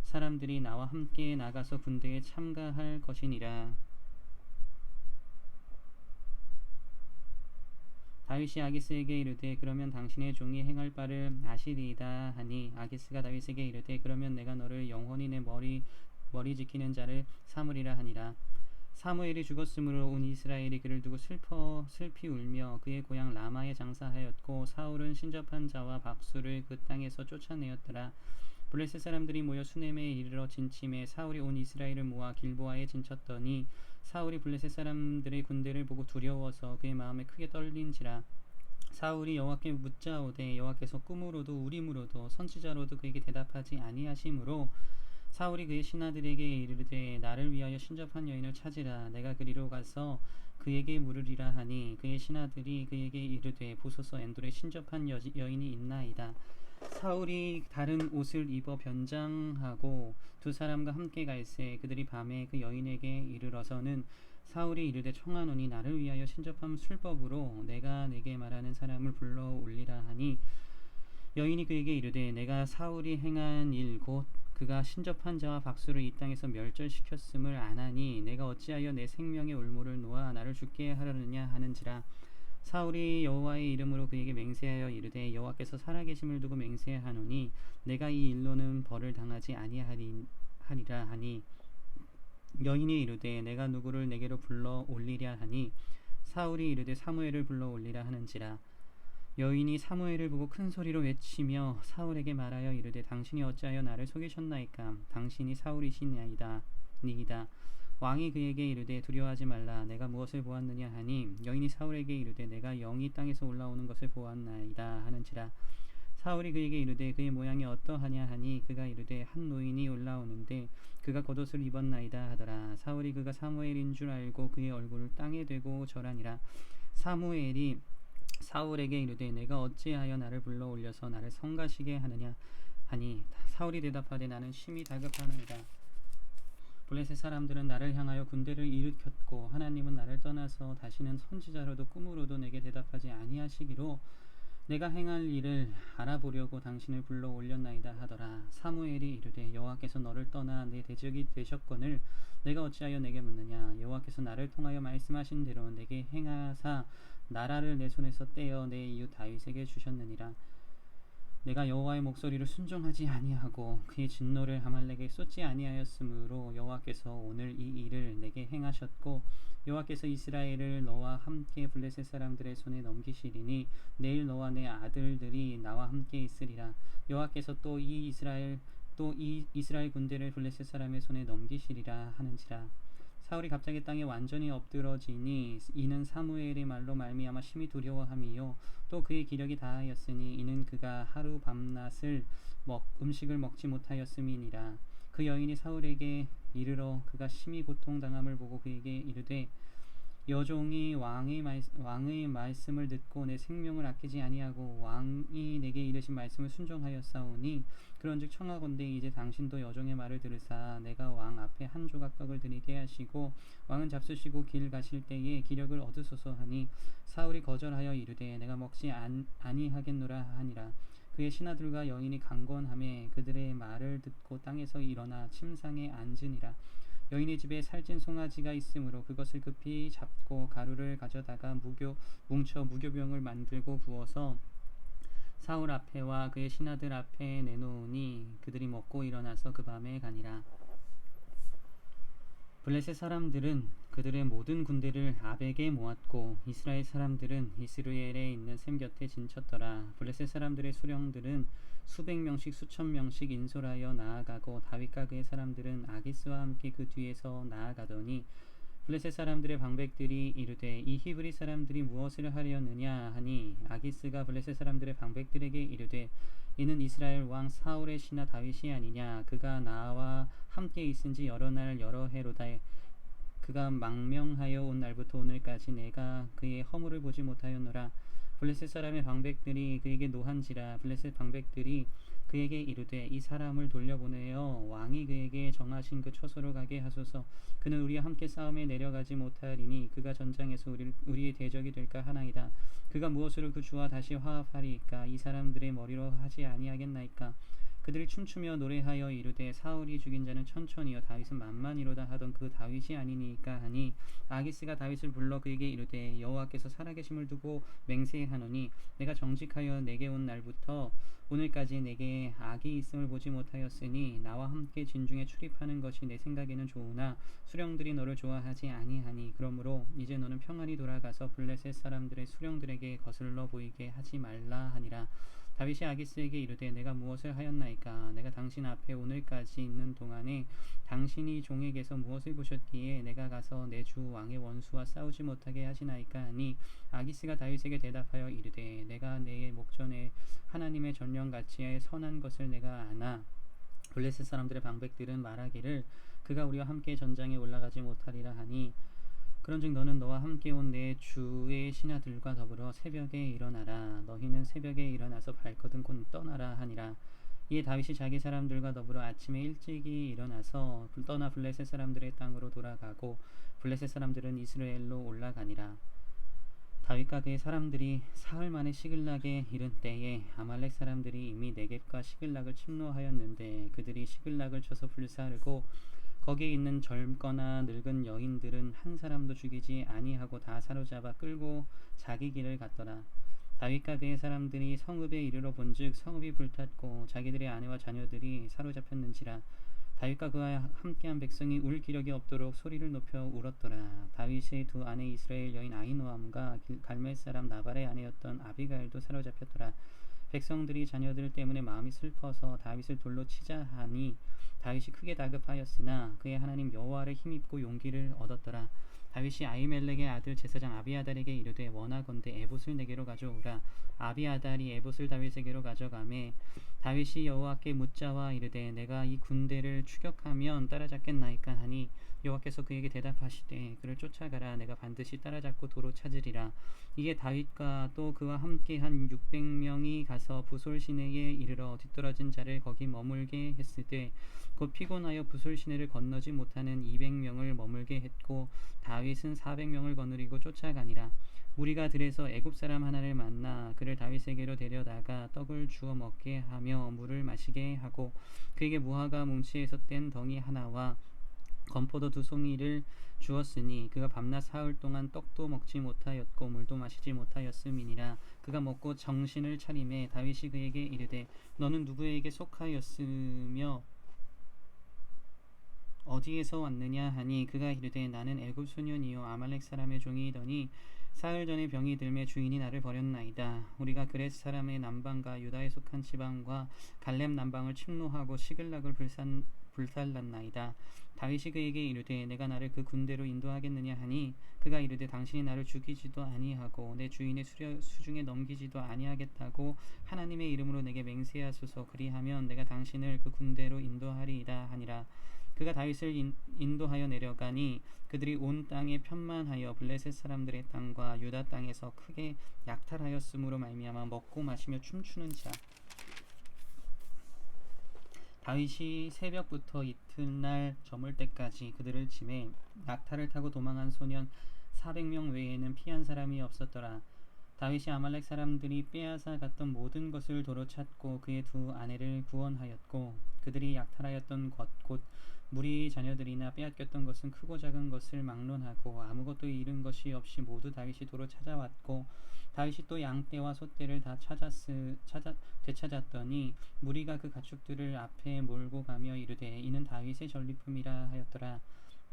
사람들이 나와 함께 나가서 군대에 참가할 것이니라. 다윗이 아기스에게 이르되 그러면 당신의 종이 행할 바를 아시리이다 하니 아기스가 다윗에게 이르되 그러면 내가 너를 영원히 내 머리 지키는 자를 삼으리라 하니라. 사무엘이 죽었으므로 온 이스라엘이 그를 두고 슬피 울며 그의 고향 라마에 장사하였고 사울은 신접한 자와 박수를 그 땅에서 쫓아내었더라. 블레셋 사람들이 모여 수넴에 이르러 진침해 사울이 온 이스라엘을 모아 길보아에 진쳤더니 사울이 블레셋 사람들의 군대를 보고 두려워서 그의 마음에 크게 떨린지라. 사울이 여호와께 묻자오되 여호와께서 꿈으로도 우림으로도 선지자로도 그에게 대답하지 아니하시므로 사울이 그의 신하들에게 이르되 나를 위하여 신접한 여인을 찾으라. 내가 그리로 가서 그에게 물으리라 하니 그의 신하들이 그에게 이르되 보소서 엔돌에 신접한 여인이 있나이다. 사울이 다른 옷을 입어 변장하고 두 사람과 함께 갈새 그들이 밤에 그 여인에게 이르러서는 사울이 이르되 청하노니 나를 위하여 신접한 술법으로 내가 내게 말하는 사람을 불러 올리라 하니 여인이 그에게 이르되 내가 사울이 행한 일 곧 그가 신접한 자와 박수를 이 땅에서 멸절시켰음을 아나니 내가 어찌하여 내 생명의 올무를 놓아 나를 죽게 하려느냐 하는지라. 사울이 여호와의 이름으로 그에게 맹세하여 이르되 여호와께서 살아계심을 두고 맹세하노니 내가 이 일로는 벌을 당하지 아니하리라 하니 여인이 이르되 내가 누구를 내게로 불러 올리랴 하니 사울이 이르되 사무엘을 불러 올리라 하는지라. 여인이 사무엘을 보고 큰 소리로 외치며 사울에게 말하여 이르되 당신이 어찌하여 나를 속이셨나이까. 당신이 사울이시나이다. 왕이 그에게 이르되 두려워하지 말라. 내가 무엇을 보았느냐 하니 여인이 사울에게 이르되 내가 영이 땅에서 올라오는 것을 보았나이다 하는지라. 사울이 그에게 이르되 그의 모양이 어떠하냐 하니 그가 이르되 한 노인이 올라오는데 그가 겉옷을 입었나이다 하더라. 사울이 그가 사무엘인 줄 알고 그의 얼굴을 땅에 대고 절하니라. 사무엘이 사울에게 이르되 내가 어찌하여 나를 불러 올려서 나를 성가시게 하느냐 하니 사울이 대답하되 나는 심히 다급하나이다. 블레셋 사람들은 나를 향하여 군대를 일으켰고 하나님은 나를 떠나서 다시는 선지자로도 꿈으로도 내게 대답하지 아니하시기로 내가 행할 일을 알아보려고 당신을 불러 올렸나이다 하더라. 사무엘이 이르되 여호와께서 너를 떠나 내 대적이 되셨거늘 내가 어찌하여 내게 묻느냐. 여호와께서 나를 통하여 말씀하신 대로 내게 행하사 나라를 내 손에서 떼어 내 이웃 다윗에게 주셨느니라. 내가 여호와의 목소리를 순종하지 아니하고 그의 진노를 아말렉에 쏟지 아니하였으므로 여호와께서 오늘 이 일을 내게 행하셨고 여호와께서 이스라엘을 너와 함께 블레셋 사람들의 손에 넘기시리니 내일 너와 내 아들들이 나와 함께 있으리라. 여호와께서 또 이 이스라엘 군대를 블레셋 사람의 손에 넘기시리라 하는지라. 사울이 갑자기 땅에 완전히 엎드러지니 이는 사무엘의 말로 말미암아 심히 두려워함이요 또 그의 기력이 다하였으니 이는 그가 하루 밤낮을 음식을 먹지 못하였음이니라. 그 여인이 사울에게 이르러 그가 심히 고통당함을 보고 그에게 이르되 여종이 왕의 말씀을 듣고 내 생명을 아끼지 아니하고 왕이 내게 이르신 말씀을 순종하였사오니 그런즉 청하건대 이제 당신도 여종의 말을 들으사 내가 왕 앞에 한 조각 떡을 드리게 하시고 왕은 잡수시고 길 가실 때에 기력을 얻으소서 하니 사울이 거절하여 이르되 내가 먹지 아니하겠노라 하니라. 그의 신하들과 여인이 강권하매 그들의 말을 듣고 땅에서 일어나 침상에 앉으니라. 여인의 집에 살찐 송아지가 있으므로 그것을 급히 잡고 가루를 가져다가 뭉쳐 무교병을 만들고 부어서 사울 앞에와 그의 신하들 앞에 내놓으니 그들이 먹고 일어나서 그 밤에 가니라. 블레셋 사람들은 그들의 모든 군대를 아벡에 모았고 이스라엘 사람들은 이스라엘에 있는 셈 곁에 진쳤더라. 블레셋 사람들의 수령들은 수백 명씩 수천 명씩 인솔하여 나아가고 다윗과 그의 사람들은 아기스와 함께 그 뒤에서 나아가더니 블레셋 사람들의 방백들이 이르되 이 히브리 사람들이 무엇을 하려느냐 하니 아기스가 블레셋 사람들의 방백들에게 이르되 이는 이스라엘 왕 사울의 신하 다윗이 아니냐. 그가 나와 함께 있은지 여러 날 여러 해로다. 그가 망명하여 온 날부터 오늘까지 내가 그의 허물을 보지 못하였노라. 블레셋 사람의 방백들이 그에게 노한지라. 블레셋 방백들이 그에게 이르되 이 사람을 돌려보내어 왕이 그에게 정하신 그 처소로 가게 하소서. 그는 우리와 함께 싸움에 내려가지 못하리니 그가 전장에서 우리의 대적이 될까 하나이다. 그가 무엇으로 그 주와 다시 화합하리이까. 이 사람들의 머리로 하지 아니하겠나이까. 그들이 춤추며 노래하여 이르되 사울이 죽인 자는 천천히요 다윗은 만만이로다 하던 그 다윗이 아니니까 하니 아기스가 다윗을 불러 그에게 이르되 여호와께서 살아계심을 두고 맹세하노니 내가 정직하여 내게 온 날부터 오늘까지 내게 악이 있음을 보지 못하였으니 나와 함께 진중에 출입하는 것이 내 생각에는 좋으나 수령들이 너를 좋아하지 아니하니 그러므로 이제 너는 평안히 돌아가서 블레셋 사람들의 수령들에게 거슬러 보이게 하지 말라 하니라. 다윗이 아기스에게 이르되 내가 무엇을 하였나이까. 내가 당신 앞에 오늘까지 있는 동안에 당신이 종에게서 무엇을 보셨기에 내가 가서 내 주 왕의 원수와 싸우지 못하게 하시나이까 하니 아기스가 다윗에게 대답하여 이르되 내가 내 목전에 하나님의 전령같이 선한 것을 내가 아나 블레셋 사람들의 방백들은 말하기를 그가 우리와 함께 전장에 올라가지 못하리라 하니 그런즉 너는 너와 함께 온 내 주의 신하들과 더불어 새벽에 일어나라. 너희는 새벽에 일어나서 발거든 곧 떠나라 하니라. 이에 다윗이 자기 사람들과 더불어 아침에 일찍이 일어나서 떠나 블레셋 사람들의 땅으로 돌아가고 블레셋 사람들은 이스라엘로 올라가니라. 다윗과 그의 사람들이 사흘 만에 시글락에 이른 때에 아말렉 사람들이 이미 네겝과 시글락을 침노하였는데 그들이 시글락을 쳐서 불사르고 거기에 있는 젊거나 늙은 여인들은 한 사람도 죽이지 아니하고 다 사로잡아 끌고 자기 길을 갔더라. 다윗과 그의 사람들이 성읍에 이르러 본즉 성읍이 불탔고 자기들의 아내와 자녀들이 사로잡혔는지라. 다윗과 그와 함께한 백성이 울 기력이 없도록 소리를 높여 울었더라. 다윗의 두 아내 이스라엘 여인 아히노암과 갈멜 사람 나발의 아내였던 아비가일도 사로잡혔더라. 백성들이 자녀들 때문에 마음이 슬퍼서 다윗을 돌로 치자 하니 다윗이 크게 다급하였으나 그의 하나님 여호와를 힘입고 용기를 얻었더라. 다윗이 아히멜렉의 아들 제사장 아비아달에게 이르되 원하건대 에봇을 내게로 가져오라. 아비아달이 에봇을 다윗에게로 가져가매 다윗이 여호와께 묻자와 이르되 내가 이 군대를 추격하면 따라잡겠나이까 하니 여호와께서 그에게 대답하시되 그를 쫓아가라. 내가 반드시 따라잡고 도로 찾으리라. 이에 다윗과 또 그와 함께 한 600명이 가서 부솔 시내에 이르러 뒤떨어진 자를 거기 머물게 했으되 곧 피곤하여 부솔 시내를 건너지 못하는 200명을 머물게 했고 다윗은 400명을 거느리고 쫓아가니라. 무리가 들에서 애굽 사람 하나를 만나 그를 다윗에게로 데려다가 떡을 주어 먹게 하며 물을 마시게 하고 그에게 무화과 뭉치에서 뗀 덩이 하나와 건포도 2송이를 주었으니 그가 밤낮 사흘 동안 떡도 먹지 못하였고 물도 마시지 못하였음이니라. 그가 먹고 정신을 차림에 다윗이 그에게 이르되 너는 누구에게 속하였으며 어디에서 왔느냐 하니 그가 이르되 나는 애굽 소년이요 아말렉 사람의 종이더니 사흘 전에 병이 들매 주인이 나를 버렸나이다. 우리가 그레스 사람의 남방과 유다에 속한 지방과 갈렙 남방을 침노하고 시글락을 불살랐나이다. 다윗이 그에게 이르되 내가 나를 그 군대로 인도하겠느냐 하니 그가 이르되 당신이 나를 죽이지도 아니하고 내 주인의 수중에 넘기지도 아니하겠다고 하나님의 이름으로 내게 맹세하소서. 그리하면 내가 당신을 그 군대로 인도하리이다 하니라. 그가 다윗을 인도하여 내려가니 그들이 온 땅에 편만하여 블레셋 사람들의 땅과 유다 땅에서 크게 약탈하였으므로 말미암아 먹고 마시며 춤추는지라. 다윗이 새벽부터 이튿날 저물 때까지 그들을 치매 낙타를 타고 도망한 소년 400명 외에는 피한 사람이 없었더라. 다윗이 아말렉 사람들이 빼앗아 갔던 모든 것을 도로 찾고 그의 두 아내를 구원하였고 그들이 약탈하였던 것 곧 무리 자녀들이나 빼앗겼던 것은 크고 작은 것을 막론하고 아무것도 잃은 것이 없이 모두 다윗이 도로 찾아왔고 다윗이 또 양떼와 소떼를 다 되찾았더니 무리가 그 가축들을 앞에 몰고 가며 이르되 이는 다윗의 전리품이라 하였더라.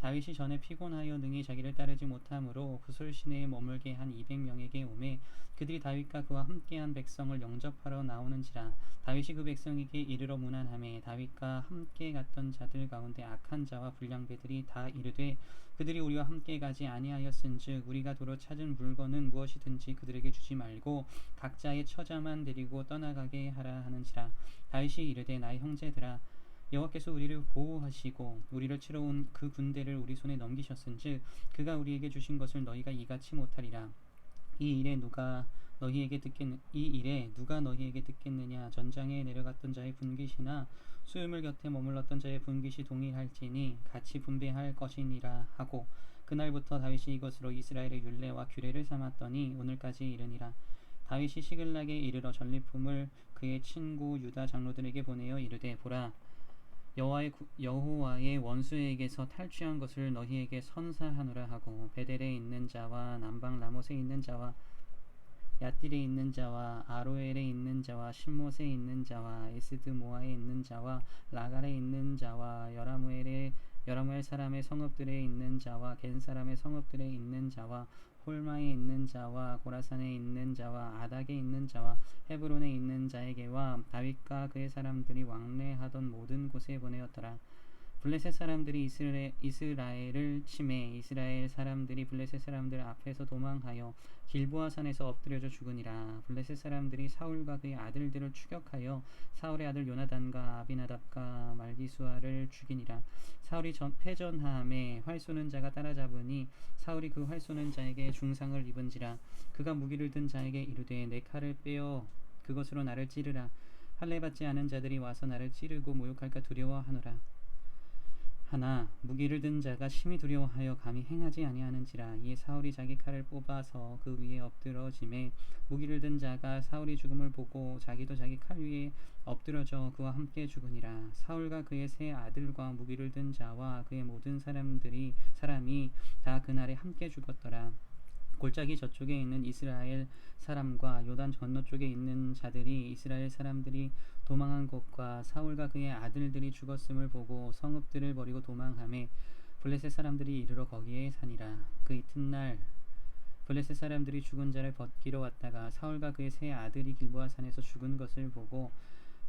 다윗이 전에 피곤하여 능히 자기를 따르지 못하므로 구솔 시내에 머물게 한 200명에게 오매 그들이 다윗과 그와 함께한 백성을 영접하러 나오는지라. 다윗이 그 백성에게 이르러 문안하매 다윗과 함께 갔던 자들 가운데 악한 자와 불량배들이 다 이르되 그들이 우리와 함께 가지 아니하였은즉 우리가 도로 찾은 물건은 무엇이든지 그들에게 주지 말고 각자의 처자만 데리고 떠나가게 하라 하는지라. 다윗이 이르되 나의 형제들아 여호와께서 우리를 보호하시고 우리를 치러 온 그 군대를 우리 손에 넘기셨은즉 그가 우리에게 주신 것을 너희가 이같이 못하리라. 이 일에 누가 너희에게 듣겠느냐. 전장에 내려갔던 자의 분깃이나 수유물 곁에 머물렀던 자의 분깃이 동일할지니 같이 분배할 것이니라 하고 그날부터 다윗이 이것으로 이스라엘의 율례와 규례를 삼았더니 오늘까지 이르니라. 다윗이 시글락에 이르러 전리품을 그의 친구 유다 장로들에게 보내어 이르되 보라 여호와의 원수에게서 탈취한 것을 너희에게 선사하노라 하고 베델에 있는 자와 남방 라못에 있는 자와 얏딜에 있는 자와 아로엘에 있는 자와 신못에 있는 자와 에스드모아에 있는 자와 라갈에 있는 자와 여라무엘 사람의 성읍들에 있는 자와 겐 사람의 성읍들에 있는 자와 홀마에 있는 자와 고라산에 있는 자와 아닥에 있는 자와 헤브론에 있는 자에게와 다윗과 그의 사람들이 왕래하던 모든 곳에 보내었더라. 블레셋 사람들이 이스라엘을 치매 이스라엘 사람들이 블레셋 사람들 앞에서 도망하여 길보아 산에서 엎드려져 죽으니라. 블레셋 사람들이 사울과 그의 아들들을 추격하여 사울의 아들 요나단과 아비나답과 말기수아를 죽이니라. 사울이 패전하함에 활 쏘는 자가 따라잡으니 사울이 그 활 쏘는 자에게 중상을 입은지라. 그가 무기를 든 자에게 이르되 내 칼을 빼어 그것으로 나를 찌르라. 할례 받지 않은 자들이 와서 나를 찌르고 모욕할까 두려워하노라. 하나 무기를 든 자가 심히 두려워하여 감히 행하지 아니하는지라. 이에 사울이 자기 칼을 뽑아서 그 위에 엎드러짐에 무기를 든 자가 사울이 죽음을 보고 자기도 자기 칼 위에 엎드러져 그와 함께 죽으니라. 사울과 그의 세 아들과 무기를 든 자와 그의 모든 사람이 다 그날에 함께 죽었더라. 골짜기 저쪽에 있는 이스라엘 사람과 요단 건너쪽에 있는 자들이 이스라엘 사람들이 도망한 곳과 사울과 그의 아들들이 죽었음을 보고 성읍들을 버리고 도망하매 블레셋 사람들이 이르러 거기에 사니라. 그 이튿날 블레셋 사람들이 죽은 자를 벗기러 왔다가 사울과 그의 세 아들이 길보아 산에서 죽은 것을 보고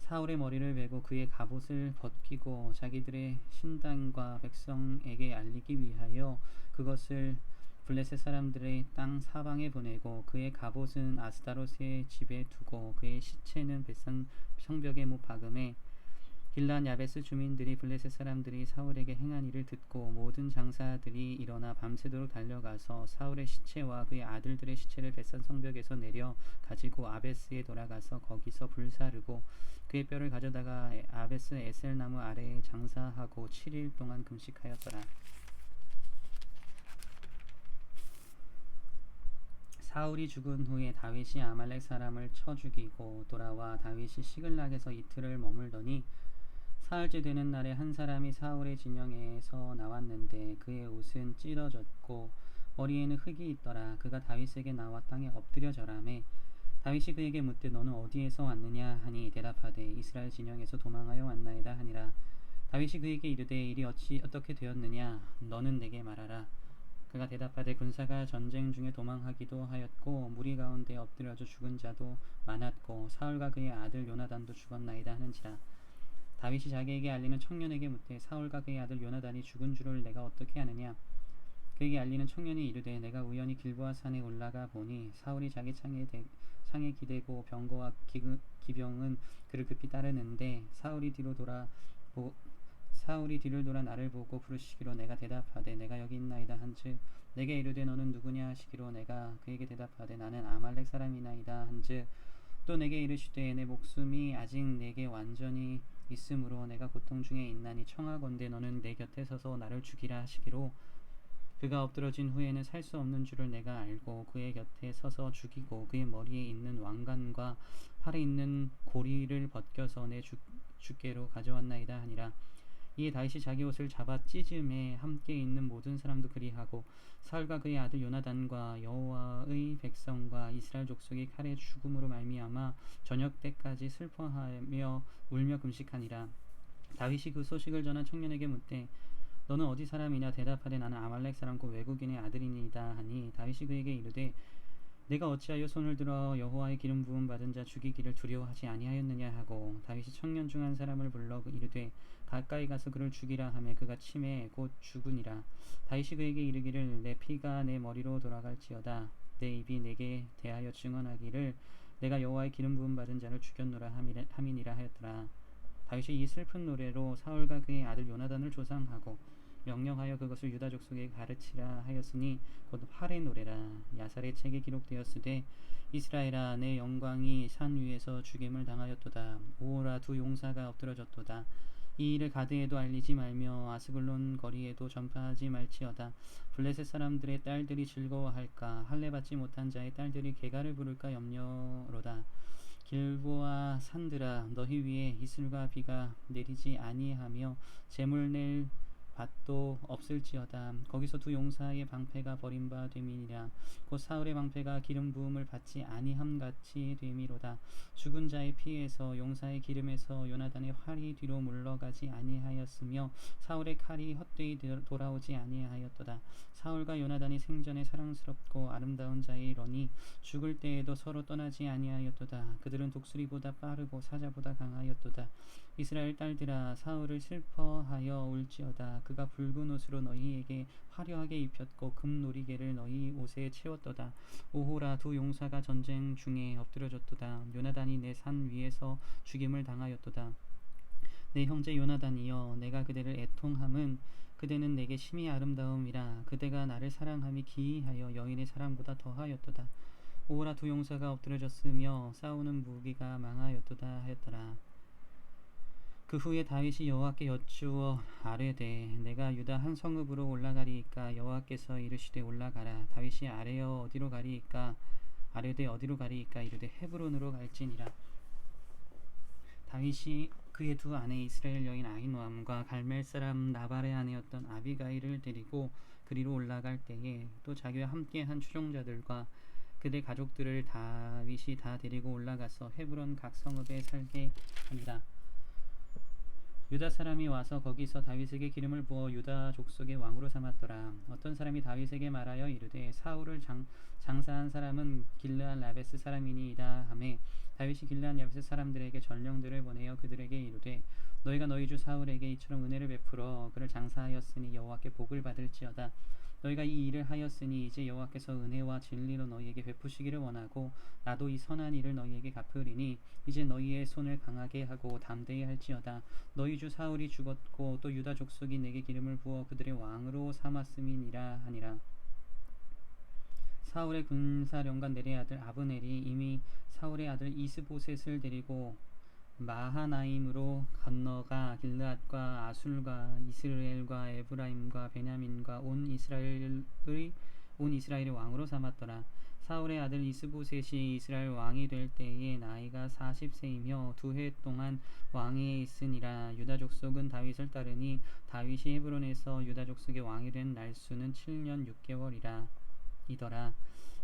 사울의 머리를 베고 그의 갑옷을 벗기고 자기들의 신당과 백성에게 알리기 위하여 그것을 블레셋 사람들의 땅 사방에 보내고 그의 갑옷은 아스다롯의 집에 두고 그의 시체는 벳산 성벽에 못 박음에 길란 야베스 주민들이 블레셋 사람들이 사울에게 행한 일을 듣고 모든 장사들이 일어나 밤새도록 달려가서 사울의 시체와 그의 아들들의 시체를 벳산 성벽에서 내려 가지고 아베스에 돌아가서 거기서 불사르고 그의 뼈를 가져다가 아베스 에셀 나무 아래에 장사하고 7일 동안 금식하였더라. 사울이 죽은 후에 다윗이 아말렉 사람을 쳐 죽이고 돌아와 다윗이 시글락에서 이틀을 머물더니 사흘째 되는 날에 한 사람이 사울의 진영에서 나왔는데 그의 옷은 찢어졌고 머리에는 흙이 있더라. 그가 다윗에게 나와 땅에 엎드려 절하매 다윗이 그에게 묻되 너는 어디에서 왔느냐 하니 대답하되 이스라엘 진영에서 도망하여 왔나이다 하니라. 다윗이 그에게 이르되 일이 어떻게 되었느냐 너는 내게 말하라. 그가 대답하되 군사가 전쟁 중에 도망하기도 하였고 무리 가운데 엎드려져 죽은 자도 많았고 사울과 그의 아들 요나단도 죽었나이다 하는지라. 다윗이 자기에게 알리는 청년에게 묻되 사울과 그의 아들 요나단이 죽은 줄을 내가 어떻게 아느냐. 그에게 알리는 청년이 이르되 내가 우연히 길보아 산에 올라가 보니 사울이 자기 창에 기대고 병거와 기병은 그를 급히 따르는데 사울이 뒤를 돌아 나를 보고 부르시기로 내가 대답하되 내가 여기 있나이다 한즉 내게 이르되 너는 누구냐 하시기로 내가 그에게 대답하되 나는 아말렉 사람이나이다 한즉 또 내게 이르시되 내 목숨이 아직 내게 완전히 있으므로 내가 고통 중에 있나니 청하건대 너는 내 곁에 서서 나를 죽이라 하시기로 그가 엎드러진 후에는 살 수 없는 줄을 내가 알고 그의 곁에 서서 죽이고 그의 머리에 있는 왕관과 팔에 있는 고리를 벗겨서 내 주께로 가져왔나이다 하니라. 이에 다윗이 자기 옷을 잡아 찢음에 함께 있는 모든 사람도 그리하고 사울과 그의 아들 요나단과 여호와의 백성과 이스라엘 족속이 칼의 죽음으로 말미암아 저녁 때까지 슬퍼하며 울며 금식하니라. 다윗이 그 소식을 전한 청년에게 묻되 너는 어디 사람이냐 대답하되 나는 아말렉 사람고 외국인의 아들이니이다 하니 다윗이 그에게 이르되 내가 어찌하여 손을 들어 여호와의 기름 부음 받은 자 죽이기를 두려워하지 아니하였느냐 하고 다윗이 청년 중 한 사람을 불러 이르되 가까이 가서 그를 죽이라 하매 그가 치매 곧 죽으니라. 다윗이 그에게 이르기를 내 피가 내 머리로 돌아갈지어다 내 입이 내게 대하여 증언하기를 내가 여호와의 기름 부음 받은 자를 죽였노라 함이니라 하였더라. 다윗이 이 슬픈 노래로 사울과 그의 아들 요나단을 조상하고 명령하여 그것을 유다 족속에게 가르치라 하였으니 곧 활의 노래라. 야살의 책에 기록되었으되 이스라엘아 내 영광이 산 위에서 죽임을 당하였도다. 오호라 두 용사가 엎드러졌도다. 이 일을 가드에도 알리지 말며 아스글론 거리에도 전파하지 말지어다. 블레셋 사람들의 딸들이 즐거워할까 할례 받지 못한 자의 딸들이 개가를 부를까 염려로다. 길보아 산들아 너희 위에 이슬과 비가 내리지 아니하며 재물 낼 밭도 없을지어다. 거기서 두 용사의 방패가 버림바 됨이니라. 곧 사울의 방패가 기름 부음을 받지 아니함 같이 됨이로다. 죽은 자의 피에서 용사의 기름에서 요나단의 활이 뒤로 물러가지 아니하였으며 사울의 칼이 헛되이 돌아오지 아니하였도다. 사울과 요나단이 생전에 사랑스럽고 아름다운 자이러니 죽을 때에도 서로 떠나지 아니하였도다. 그들은 독수리보다 빠르고 사자보다 강하였도다. 이스라엘 딸들아 사울을 슬퍼하여 울지어다. 그가 붉은 옷으로 너희에게 화려하게 입혔고 금놀이개를 너희 옷에 채웠도다. 오호라 두 용사가 전쟁 중에 엎드려졌도다. 요나단이 내 산 위에서 죽임을 당하였도다. 내 형제 요나단이여 내가 그대를 애통함은 그대는 내게 심히 아름다움이라. 그대가 나를 사랑함이 기이하여 여인의 사랑보다 더하였도다. 오호라 두 용사가 엎드려졌으며 싸우는 무기가 망하였도다 하였더라. 그 후에 다윗이 여호와께 여쭈어 아뢰되 내가 유다 한 성읍으로 올라가리이까. 여호와께서 이르시되 올라가라. 다윗이 아뢰어 어디로 가리이까. 아뢰되 어디로 가리이까. 이르되 헤브론으로 갈지니라. 다윗이 그의 두 아내 이스라엘 여인 아히노암과 갈멜 사람 나발의 아내였던 아비가일을 데리고 그리로 올라갈 때에 또 자기와 함께한 추종자들과 그들 가족들을 다윗이 다 데리고 올라가서 헤브론 각 성읍에 살게 하니라. 유다 사람이 와서 거기서 다윗에게 기름을 부어 유다 족속의 왕으로 삼았더라. 어떤 사람이 다윗에게 말하여 이르되 사울을 장사한 사람은 길르앗 야베스 사람이니이다 하매 다윗이 길르앗 야베스 사람들에게 전령들을 보내어 그들에게 이르되 너희가 너희 주 사울에게 이처럼 은혜를 베풀어 그를 장사하였으니 여호와께 복을 받을지어다. 너희가 이 일을 하였으니 이제 여호와께서 은혜와 진리로 너희에게 베푸시기를 원하고 나도 이 선한 일을 너희에게 갚으리니 이제 너희의 손을 강하게 하고 담대히 할지어다. 너희 주 사울이 죽었고 또 유다 족속이 내게 기름을 부어 그들의 왕으로 삼았음이니라 하니라. 사울의 군사령관 넬의 아들 아브넬이 이미 사울의 아들 이스보셋을 데리고 마하나임으로 건너가 길르앗과 아술과 이스라엘과 에브라임과 베냐민과 온 이스라엘의 왕으로 삼았더라. 사울의 아들 이스보셋이 이스라엘 왕이 될 때에 나이가 40세이며 2해 동안 왕위에 있으니라. 유다 족속은 다윗을 따르니 다윗이 헤브론에서 유다 족속의 왕이 된 날수는 7년 6개월이라 이더라.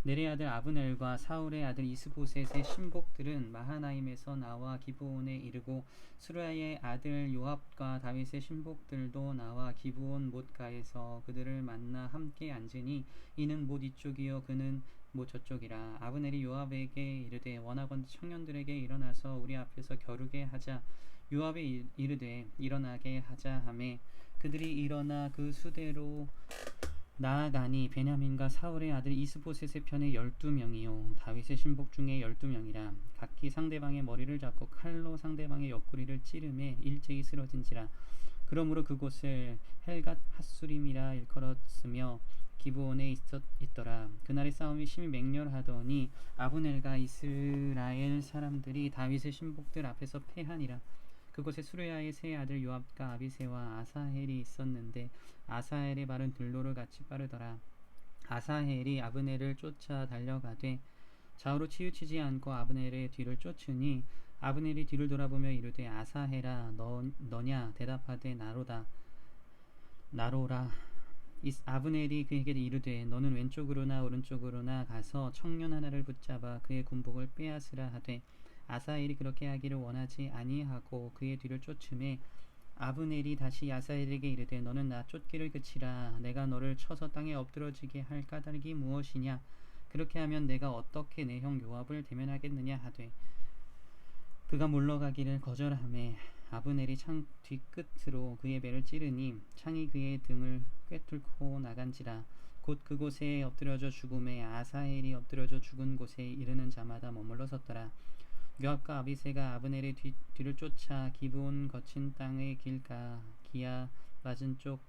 넬의 아들 아브넬과 사울의 아들 이스보셋의 신복들은 마하나임에서 나와 기브온에 이르고 수라의 아들 요압과 다윗의 신복들도 나와 기브온 못가에서 그들을 만나 함께 앉으니 이는 못 이쪽이요 그는 못 저쪽이라. 아브넬이 요압에게 이르되 원하건대 청년들에게 일어나서 우리 앞에서 겨루게 하자. 요압이 이르되 일어나게 하자 하매 그들이 일어나 그 수대로 나아가니 베냐민과 사울의 아들 이스보셋의 편에 12명이요 다윗의 신복 중에 12명이라. 각기 상대방의 머리를 잡고 칼로 상대방의 옆구리를 찌르매 일제히 쓰러진지라. 그러므로 그곳을 헬갓 핫수림이라 일컬었으며 기브온에 있더라. 그날의 싸움이 심히 맹렬하더니 아브넬과 이스라엘 사람들이 다윗의 신복들 앞에서 패하니라. 그곳에 수레야의 세 아들 요압과 아비새와 아사헬이 있었는데 아사헬의 발은 들로를 같이 빠르더라. 아사헬이 아브넬을 쫓아 달려가되 좌우로 치우치지 않고 아브넬의 뒤를 쫓으니 아브넬이 뒤를 돌아보며 이르되 아사헬아 너냐 대답하되 나로라. 아브넬이 그에게 이르되 너는 왼쪽으로나 오른쪽으로나 가서 청년 하나를 붙잡아 그의 군복을 빼앗으라 하되 아사헬이 그렇게 하기를 원하지 아니하고 그의 뒤를 쫓음에 아브넬이 다시 아사엘에게 이르되 너는 나 쫓기를 그치라. 내가 너를 쳐서 땅에 엎드러지게 할 까닭이 무엇이냐? 그렇게 하면 내가 어떻게 내 형 요압을 대면하겠느냐 하되 그가 물러가기를 거절하매 아브넬이 창 뒤끝으로 그의 배를 찌르니 창이 그의 등을 꿰뚫고 나간지라. 곧 그곳에 엎드려져 죽음에 아사엘이 엎드려져 죽은 곳에 이르는 자마다 머물러 섰더라. 요압과 아비새가 아브넬의 뒤를 쫓아 기브온 거친 땅의 길가 기아 맞은 쪽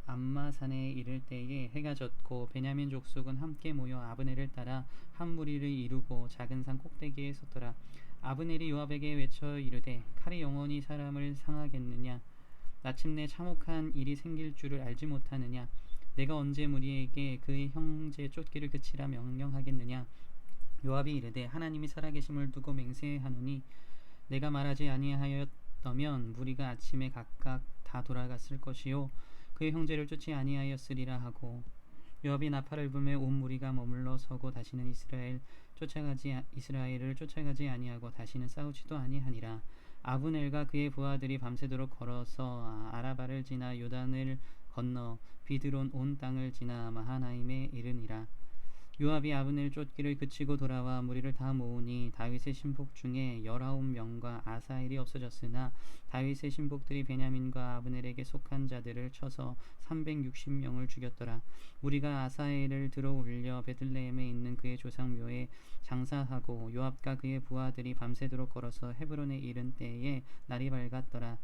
암마산에 이를 때에 해가 졌고 베냐민 족속은 함께 모여 아브넬을 따라 한 무리를 이루고 작은 산 꼭대기에 섰더라. 아브넬이 요압에게 외쳐 이르되 칼이 영원히 사람을 상하겠느냐? 마침내 참혹한 일이 생길 줄을 알지 못하느냐? 내가 언제 무리에게 그의 형제 쫓기를 그치라 명령하겠느냐? 요압이 이르되 하나님이 살아계심을 두고 맹세하노니 내가 말하지 아니하였다면 무리가 아침에 각각 다 돌아갔을 것이요 그의 형제를 쫓지 아니하였으리라 하고 요압이 나팔을 불매 온 무리가 머물러 서고 다시는 이스라엘을 쫓아가지 아니하고 다시는 싸우지도 아니하니라. 아브넬과 그의 부하들이 밤새도록 걸어서 아라바를 지나 요단을 건너 비드론 온 땅을 지나 마하나임에 이르니라. 요압이 아브넬 쫓기를 그치고 돌아와 무리를 다 모으니 다윗의 신복 중에 19명과 아사엘이 없어졌으나 다윗의 신복들이 베냐민과 아브넬에게 속한 자들을 쳐서 360명을 죽였더라. 무리가 아사엘을 들어 올려 베들레헴에 있는 그의 조상묘에 장사하고 요압과 그의 부하들이 밤새도록 걸어서 헤브론에 이른 때에 날이 밝았더라.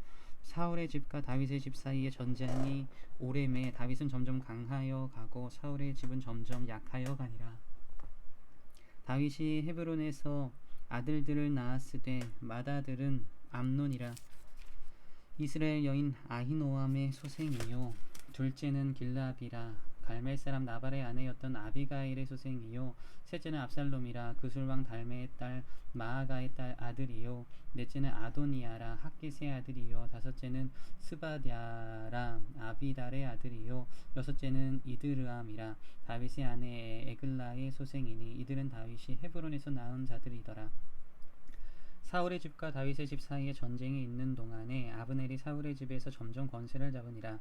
사울의 집과 다윗의 집 사이에 전쟁이 오래매 다윗은 점점 강하여 가고 사울의 집은 점점 약하여 가니라. 다윗이 헤브론에서 아들들을 낳았으되 맏아들은 암논이라. 이스라엘 여인 아히노암의 소생이요 둘째는 길라비라. 갈멜 사람 나발의 아내였던 아비가일의 소생이요 셋째는 압살롬이라. 그술왕 달메의 딸 마아가의 딸 아들이요 넷째는 아도니아라 학깃의 아들이요 다섯째는 스바랴라 아비달의 아들이요 여섯째는 이드르암이라. 다윗의 아내 에글라의 소생이니 이들은 다윗이 헤브론에서 낳은 자들이더라. 사울의 집과 다윗의 집 사이에 전쟁이 있는 동안에 아브넬이 사울의 집에서 점점 권세를 잡으니라.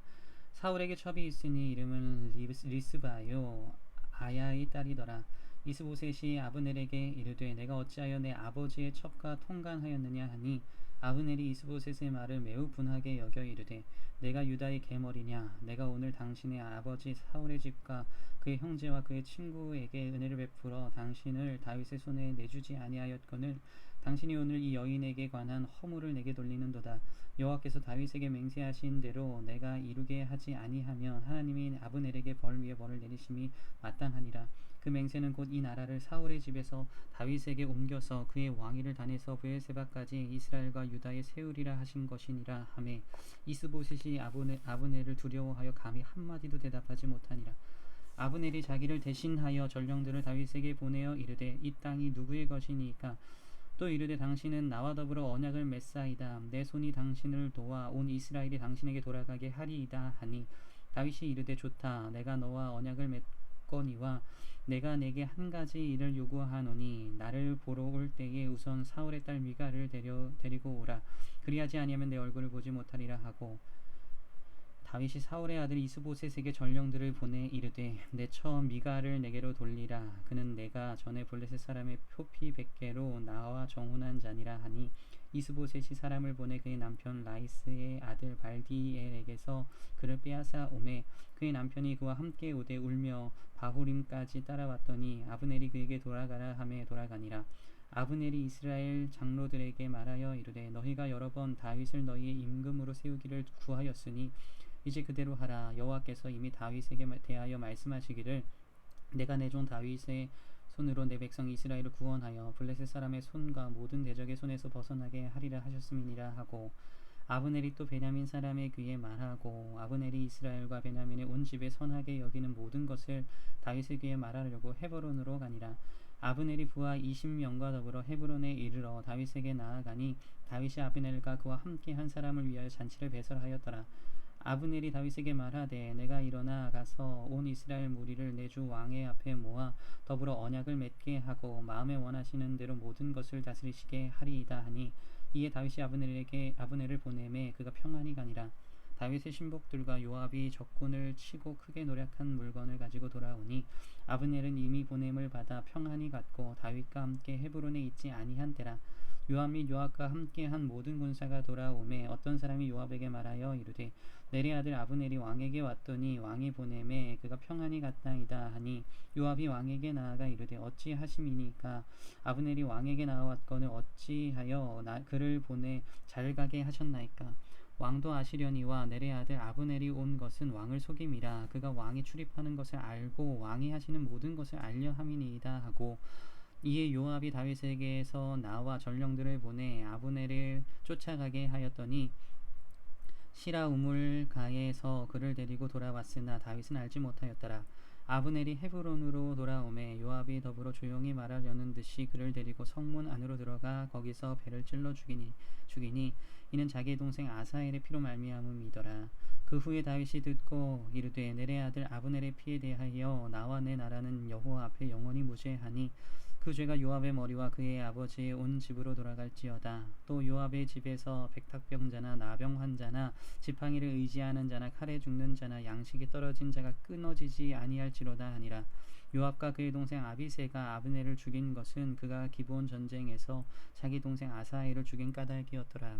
사울에게 첩이 있으니 이름은 리스바요 아야의 딸이더라. 이스보셋이 아브넬에게 이르되 내가 어찌하여 내 아버지의 첩과 통간하였느냐 하니 아브넬이 이스보셋의 말을 매우 분하게 여겨 이르되 내가 유다의 계머리냐? 내가 오늘 당신의 아버지 사울의 집과 그의 형제와 그의 친구에게 은혜를 베풀어 당신을 다윗의 손에 내주지 아니하였거늘 당신이 오늘 이 여인에게 관한 허물을 내게 돌리는도다. 여호와께서 다윗에게 맹세하신 대로 내가 이루게 하지 아니하면 하나님이 아브넬에게 벌 위에 벌을 내리심이 마땅하니라. 그 맹세는 곧 이 나라를 사울의 집에서 다윗에게 옮겨서 그의 왕위를 단에서 브엘세바까지 이스라엘과 유다에 세우리라 하신 것이니라 하매 이스보셋이 아브넬을 두려워하여 감히 한마디도 대답하지 못하니라. 아브넬이 자기를 대신하여 전령들을 다윗에게 보내어 이르되 이 땅이 누구의 것이니까? 또 이르되 당신은 나와 더불어 언약을 맺사이다. 내 손이 당신을 도와 온 이스라엘이 당신에게 돌아가게 하리이다 하니 다윗이 이르되 좋다. 내가 너와 언약을 맺거니와 내가 내게 한 가지 일을 요구하노니 나를 보러 올 때에 우선 사울의 딸 미갈을 데리고 오라. 그리하지 아니하면 내 얼굴을 보지 못하리라 하고 다윗이 사울의 아들 이스보셋에게 전령들을 보내 이르되 내 처 미갈을 내게로 돌리라. 그는 내가 전에 블레셋 사람의 표피 100개로 나와 정혼한 자니라 하니 이스보셋이 사람을 보내 그의 남편 라이스의 아들 발디엘에게서 그를 빼앗아 오매 그의 남편이 그와 함께 오되 울며 바후림까지 따라왔더니 아브넬이 그에게 돌아가라 하매 돌아가니라. 아브넬이 이스라엘 장로들에게 말하여 이르되 너희가 여러 번 다윗을 너희의 임금으로 세우기를 구하였으니 이제 그대로 하라. 여호와께서 이미 다윗에게 대하여 말씀하시기를 내가 내 종 다윗의 손으로 내 백성 이스라엘을 구원하여 블레셋 사람의 손과 모든 대적의 손에서 벗어나게 하리라 하셨음이니라 하고 아브넬이 또 베냐민 사람의 귀에 말하고 아브넬이 이스라엘과 베냐민의 온 집에 선하게 여기는 모든 것을 다윗의 귀에 말하려고 헤브론으로 가니라. 아브넬이 부하 20명과 더불어 헤브론에 이르러 다윗에게 나아가니 다윗이 아브넬과 그와 함께 한 사람을 위하여 잔치를 배설하였더라. 아브넬이 다윗에게 말하되 내가 일어나 가서 온 이스라엘 무리를 내 주 왕의 앞에 모아 더불어 언약을 맺게 하고 마음에 원하시는 대로 모든 것을 다스리시게 하리이다 하니 이에 다윗이 아브넬을 보내매 그가 평안히 가니라. 다윗의 신복들과 요압이 적군을 치고 크게 노력한 물건을 가지고 돌아오니 아브넬은 이미 보냄을 받아 평안히 갔고 다윗과 함께 헤브론에 있지 아니한 때라. 요압 및 요압과 함께한 모든 군사가 돌아오매 어떤 사람이 요압에게 말하여 이르되 내리 아들 아브넬이 왕에게 왔더니 왕이 보내매 그가 평안히 갔나이다 하니 요압이 왕에게 나아가 이르되 어찌하심이니까 아브넬이 왕에게 나아왔거늘 어찌하여 그를 보내 잘 가게 하셨나이까. 왕도 아시려니와 내레 아들 아브넬이 온 것은 왕을 속임이라. 그가 왕이 출입하는 것을 알고 왕이 하시는 모든 것을 알려 함이니이다 하고 이에 요압이 다윗에게서 나와 전령들을 보내 아브넬을 쫓아가게 하였더니 시라 우물가에서 그를 데리고 돌아왔으나 다윗은 알지 못하였더라. 아브넬이 헤브론으로 돌아오매 요압이 더불어 조용히 말하려는 듯이 그를 데리고 성문 안으로 들어가 거기서 배를 찔러 죽이니 이는 자기의 동생 아사엘의 피로 말미암음이더라. 그 후에 다윗이 듣고 이르되 내레 아들 아브넬의 피에 대하여 나와 내 나라는 여호와 앞에 영원히 무죄하니 그 죄가 요압의 머리와 그의 아버지의 온 집으로 돌아갈지어다. 또 요압의 집에서 백탁병자나 나병 환자나 지팡이를 의지하는 자나 칼에 죽는 자나 양식이 떨어진 자가 끊어지지 아니할지로다 하니라. 요압과 그의 동생 아비새가 아브넬을 죽인 것은 그가 기브온 전쟁에서 자기 동생 아사엘을 죽인 까닭이었더라.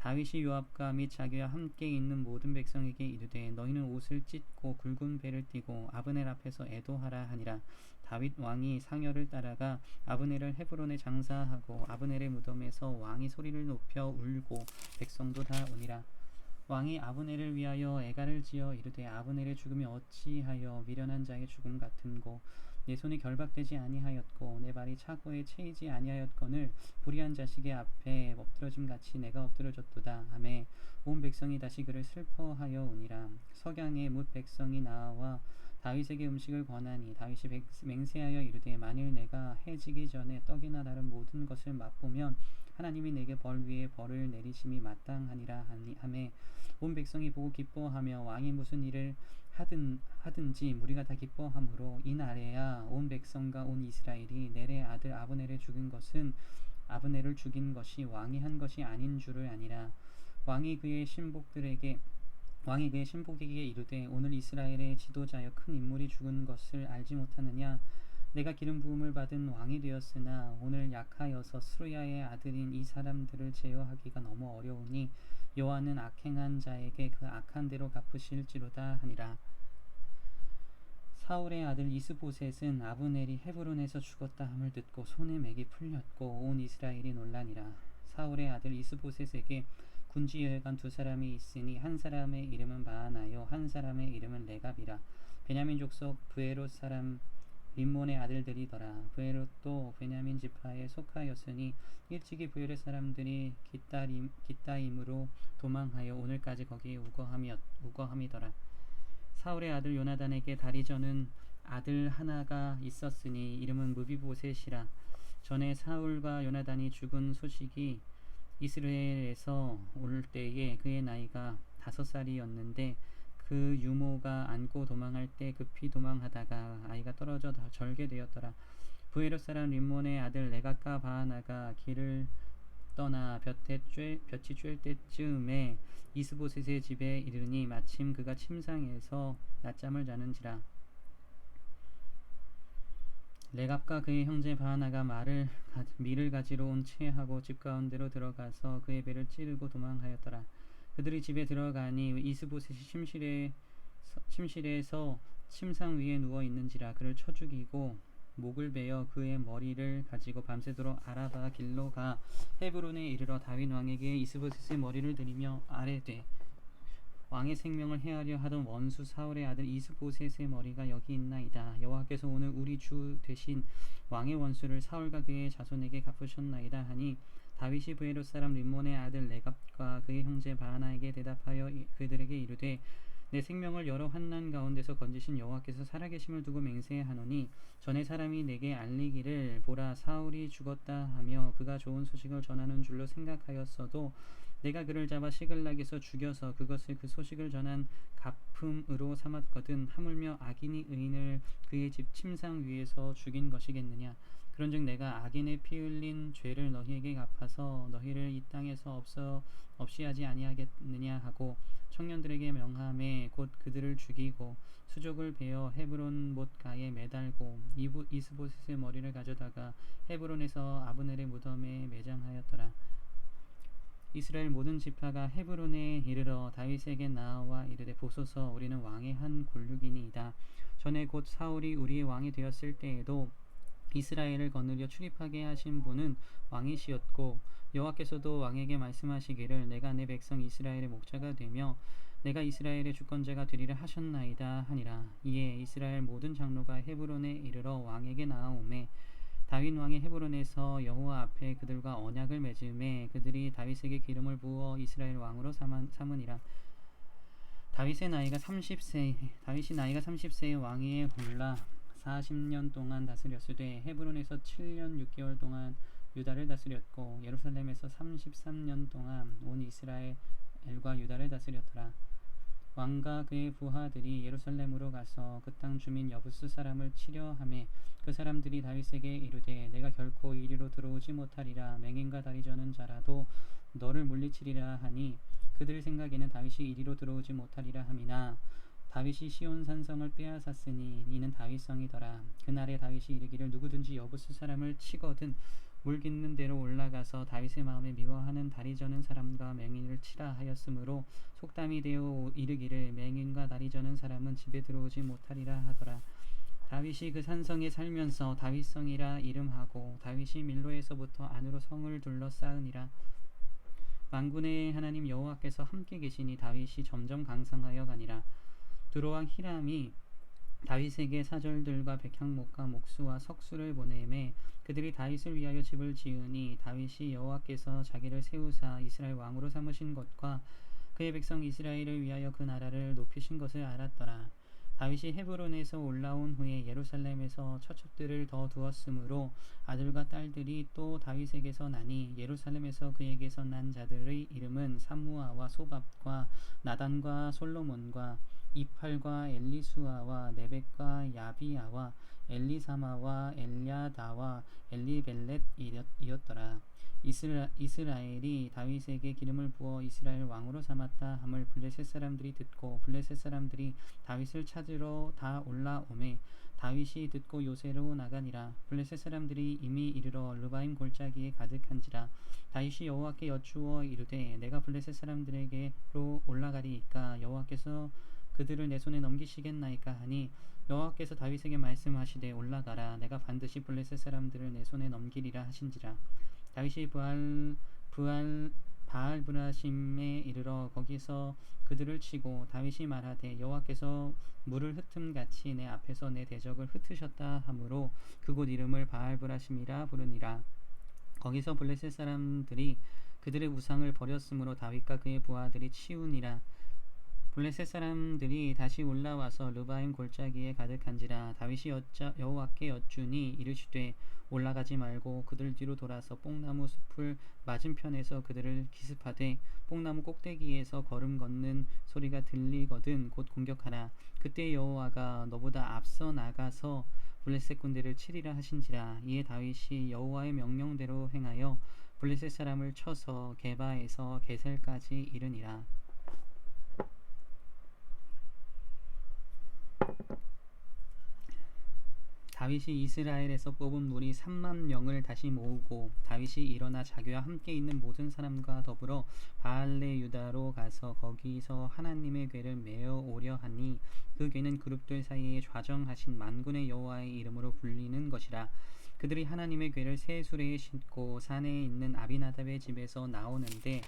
다윗이 요압과 및 자기와 함께 있는 모든 백성에게 이르되 너희는 옷을 찢고 굵은 배를 띠고 아브넬 앞에서 애도하라 하니라. 다윗 왕이 상여를 따라가 아브넬을 헤브론에 장사하고 아브넬의 무덤에서 왕이 소리를 높여 울고 백성도 다 오니라. 왕이 아브넬을 위하여 애가를 지어 이르되 아브넬의 죽음이 어찌하여 미련한 자의 죽음 같은고 내 손이 결박되지 아니하였고 내 발이 차고에 채이지 아니하였거늘 불의한 자식의 앞에 엎드러짐 같이 내가 엎드러졌도다 하매 온 백성이 다시 그를 슬퍼하여 오니라. 석양에 뭇 백성이 나와 다윗에게 음식을 권하니 다윗이 맹세하여 이르되 만일 내가 해지기 전에 떡이나 다른 모든 것을 맛보면 하나님이 내게 벌 위에 벌을 내리심이 마땅하니라 하매 온 백성이 보고 기뻐하며 왕이 무슨 일을 하든지 무리가 다 기뻐하므로 이날에야 온 백성과 온 이스라엘이 넬의 아들 아브넬을 죽인 것이 왕이 한 것이 아닌 줄을 아니라. 왕이 그의 신복에게 이르되 오늘 이스라엘의 지도자여 큰 인물이 죽은 것을 알지 못하느냐. 내가 기름 부음을 받은 왕이 되었으나 오늘 약하여서 스루야의 아들인 이 사람들을 제어하기가 너무 어려우니 여호와는 악행한 자에게 그 악한 대로 갚으실지로다 하니라. 사울의 아들 이스보셋은 아브넬이 헤브론에서 죽었다 함을 듣고 손에 맥이 풀렸고 온 이스라엘이 놀라니라. 사울의 아들 이스보셋에게 군지여관 두 사람이 있으니 한 사람의 이름은 바하나요 한 사람의 이름은 레갑이라. 베냐민 족속 브에롯 사람 림몬의 아들들이더라. 브에롯도 베냐민 지파에 속하였으니 일찍이 브에롯 사람들이 깃다임으로 도망하여 오늘까지 거기에 우거함이더라. 사울의 아들 요나단에게 다리 저는 아들 하나가 있었으니 이름은 무비보셋이라. 전에 사울과 요나단이 죽은 소식이 이스라엘에서 올 때에 그의 나이가 5살이었는데 그 유모가 안고 도망할 때 급히 도망하다가 아이가 떨어져 절게 되었더라. 브에롯 사람 림몬의 아들 레갑과 바하나가 길을 떠나 볕이 쬐을 때쯤에 이스보셋의 집에 이르니 마침 그가 침상에서 낮잠을 자는지라. 레갑과 그의 형제 바하나가 밀을 가지러 온 채하고 집 가운데로 들어가서 그의 배를 찌르고 도망하였더라. 그들이 집에 들어가니 이스보셋이 침실에서 침상 위에 누워 있는지라. 그를 쳐 죽이고 목을 베어 그의 머리를 가지고 밤새도록 아라바 길로 가 헤브론에 이르러 다윗 왕에게 이스보셋의 머리를 드리며 아뢰되 왕의 생명을 해하려 하던 원수 사울의 아들 이스보셋의 머리가 여기 있나이다. 여호와께서 오늘 우리 주 되신 왕의 원수를 사울과 그의 자손에게 갚으셨나이다 하니 다윗이 브에롯 사람 림몬의 아들 레갑과 그의 형제 바하나에게 대답하여 그들에게 이르되 내 생명을 여러 환난 가운데서 건지신 여호와께서 살아계심을 두고 맹세하노니 전에 사람이 내게 알리기를 보라 사울이 죽었다 하며 그가 좋은 소식을 전하는 줄로 생각하였어도 내가 그를 잡아 시글락에서 죽여서 그것을 그 소식을 전한 갚음으로 삼았거든. 하물며 악인이 의인을 그의 집 침상 위에서 죽인 것이겠느냐. 그런즉 내가 악인의 피 흘린 죄를 너희에게 갚아서 너희를 이 땅에서 없이 하지 아니하겠느냐 하고 청년들에게 명함에 곧 그들을 죽이고 수족을 베어 헤브론 못가에 매달고 이스보셋의 머리를 가져다가 헤브론에서 아브넬의 무덤에 매장하였더라. 이스라엘 모든 지파가 헤브론에 이르러 다윗에게 나아와 이르되 보소서 우리는 왕의 한 골육이니이다. 전에 곧 사울이 우리의 왕이 되었을 때에도 이스라엘을 거느려 출입하게 하신 분은 왕이시었고 여호와께서도 왕에게 말씀하시기를 내가 내 백성 이스라엘의 목자가 되며 내가 이스라엘의 주권자가 되리라 하셨나이다 하니라. 이에 이스라엘 모든 장로가 헤브론에 이르러 왕에게 나아오매 다윗 왕이 헤브론에서 여호와 앞에 그들과 언약을 맺음에 그들이 다윗에게 기름을 부어 이스라엘 왕으로 삼으니라. 다윗이 나이가 30세의 왕위에 올라 40년 동안 다스렸으되 헤브론에서 7년 6개월 동안 유다를 다스렸고 예루살렘에서 33년 동안 온 이스라엘과 유다를 다스렸더라. 왕과 그의 부하들이 예루살렘으로 가서 그 땅 주민 여부스 사람을 치려 하매 그 사람들이 다윗에게 이르되 내가 결코 이리로 들어오지 못하리라. 맹인과 다리 저는 자라도 너를 물리치리라 하니 그들 생각에는 다윗이 이리로 들어오지 못하리라 함이나 다윗이 시온 산성을 빼앗았으니 이는 다윗성이더라. 그날에 다윗이 이르기를 누구든지 여부스 사람을 치거든 물깃는 대로 올라가서 다윗의 마음에 미워하는 다리 저는 사람과 맹인을 치라 하였으므로 속담이 되어 이르기를 맹인과 다리 저는 사람은 집에 들어오지 못하리라 하더라. 다윗이 그 산성에 살면서 다윗성이라 이름하고 다윗이 밀로에서부터 안으로 성을 둘러싸으니라. 만군의 하나님 여호와께서 함께 계시니 다윗이 점점 강성하여 가니라. 두로왕 히람이 다윗에게 사절들과 백향목과 목수와 석수를 보내매 그들이 다윗을 위하여 집을 지으니 다윗이 여호와께서 자기를 세우사 이스라엘 왕으로 삼으신 것과 그의 백성 이스라엘을 위하여 그 나라를 높이신 것을 알았더라. 다윗이 헤브론에서 올라온 후에 예루살렘에서 처첩들을 더 두었으므로 아들과 딸들이 또 다윗에게서 나니 예루살렘에서 그에게서 난 자들의 이름은 삼무아와 소밥과 나단과 솔로몬과 이팔과 엘리수아와 네벡과 야비야와 엘리사마와 엘야다와 엘리벨렛이었더라. 이스라엘이 다윗에게 기름을 부어 이스라엘 왕으로 삼았다 함을 블레셋 사람들이 듣고 블레셋 사람들이 다윗을 찾으러 다 올라오매 다윗이 듣고 요새로 나가니라. 블레셋 사람들이 이미 이르러 르바임 골짜기에 가득한지라. 다윗이 여호와께 여쭈어 이르되 내가 블레셋 사람들에게로 올라가리이까 여호와께서 그들을 내 손에 넘기시겠나이까 하니 여호와께서 다윗에게 말씀하시되 올라가라. 내가 반드시 블레셋 사람들을 내 손에 넘기리라 하신지라. 다윗이 바알브라심에 이르러 거기서 그들을 치고 다윗이 말하되 여호와께서 물을 흩음같이 내 앞에서 내 대적을 흩으셨다 하므로 그곳 이름을 바알브라심이라 부르니라. 거기서 블레셋 사람들이 그들의 우상을 버렸으므로 다윗과 그의 부하들이 치우니라. 블레셋 사람들이 다시 올라와서 르바임 골짜기에 가득한지라. 다윗이 여호와께 여쭈니 이르시되 올라가지 말고 그들 뒤로 돌아서 뽕나무 숲을 맞은편에서 그들을 기습하되 뽕나무 꼭대기에서 걸음 걷는 소리가 들리거든 곧 공격하라. 그때 여호와가 너보다 앞서 나가서 블레셋 군대를 치리라 하신지라. 이에 다윗이 여호와의 명령대로 행하여 블레셋 사람을 쳐서 게바에서 게셀까지 이르니라. 다윗이 이스라엘에서 뽑은 무리 3만 명을 다시 모으고 다윗이 일어나 자기와 함께 있는 모든 사람과 더불어 바알레 유다로 가서 거기서 하나님의 궤를 메어 오려 하니 그 궤는 그룹들 사이에 좌정하신 만군의 여호와의 이름으로 불리는 것이라. 그들이 하나님의 궤를 새 수레에 싣고 산에 있는 아비나답의 집에서 나오는데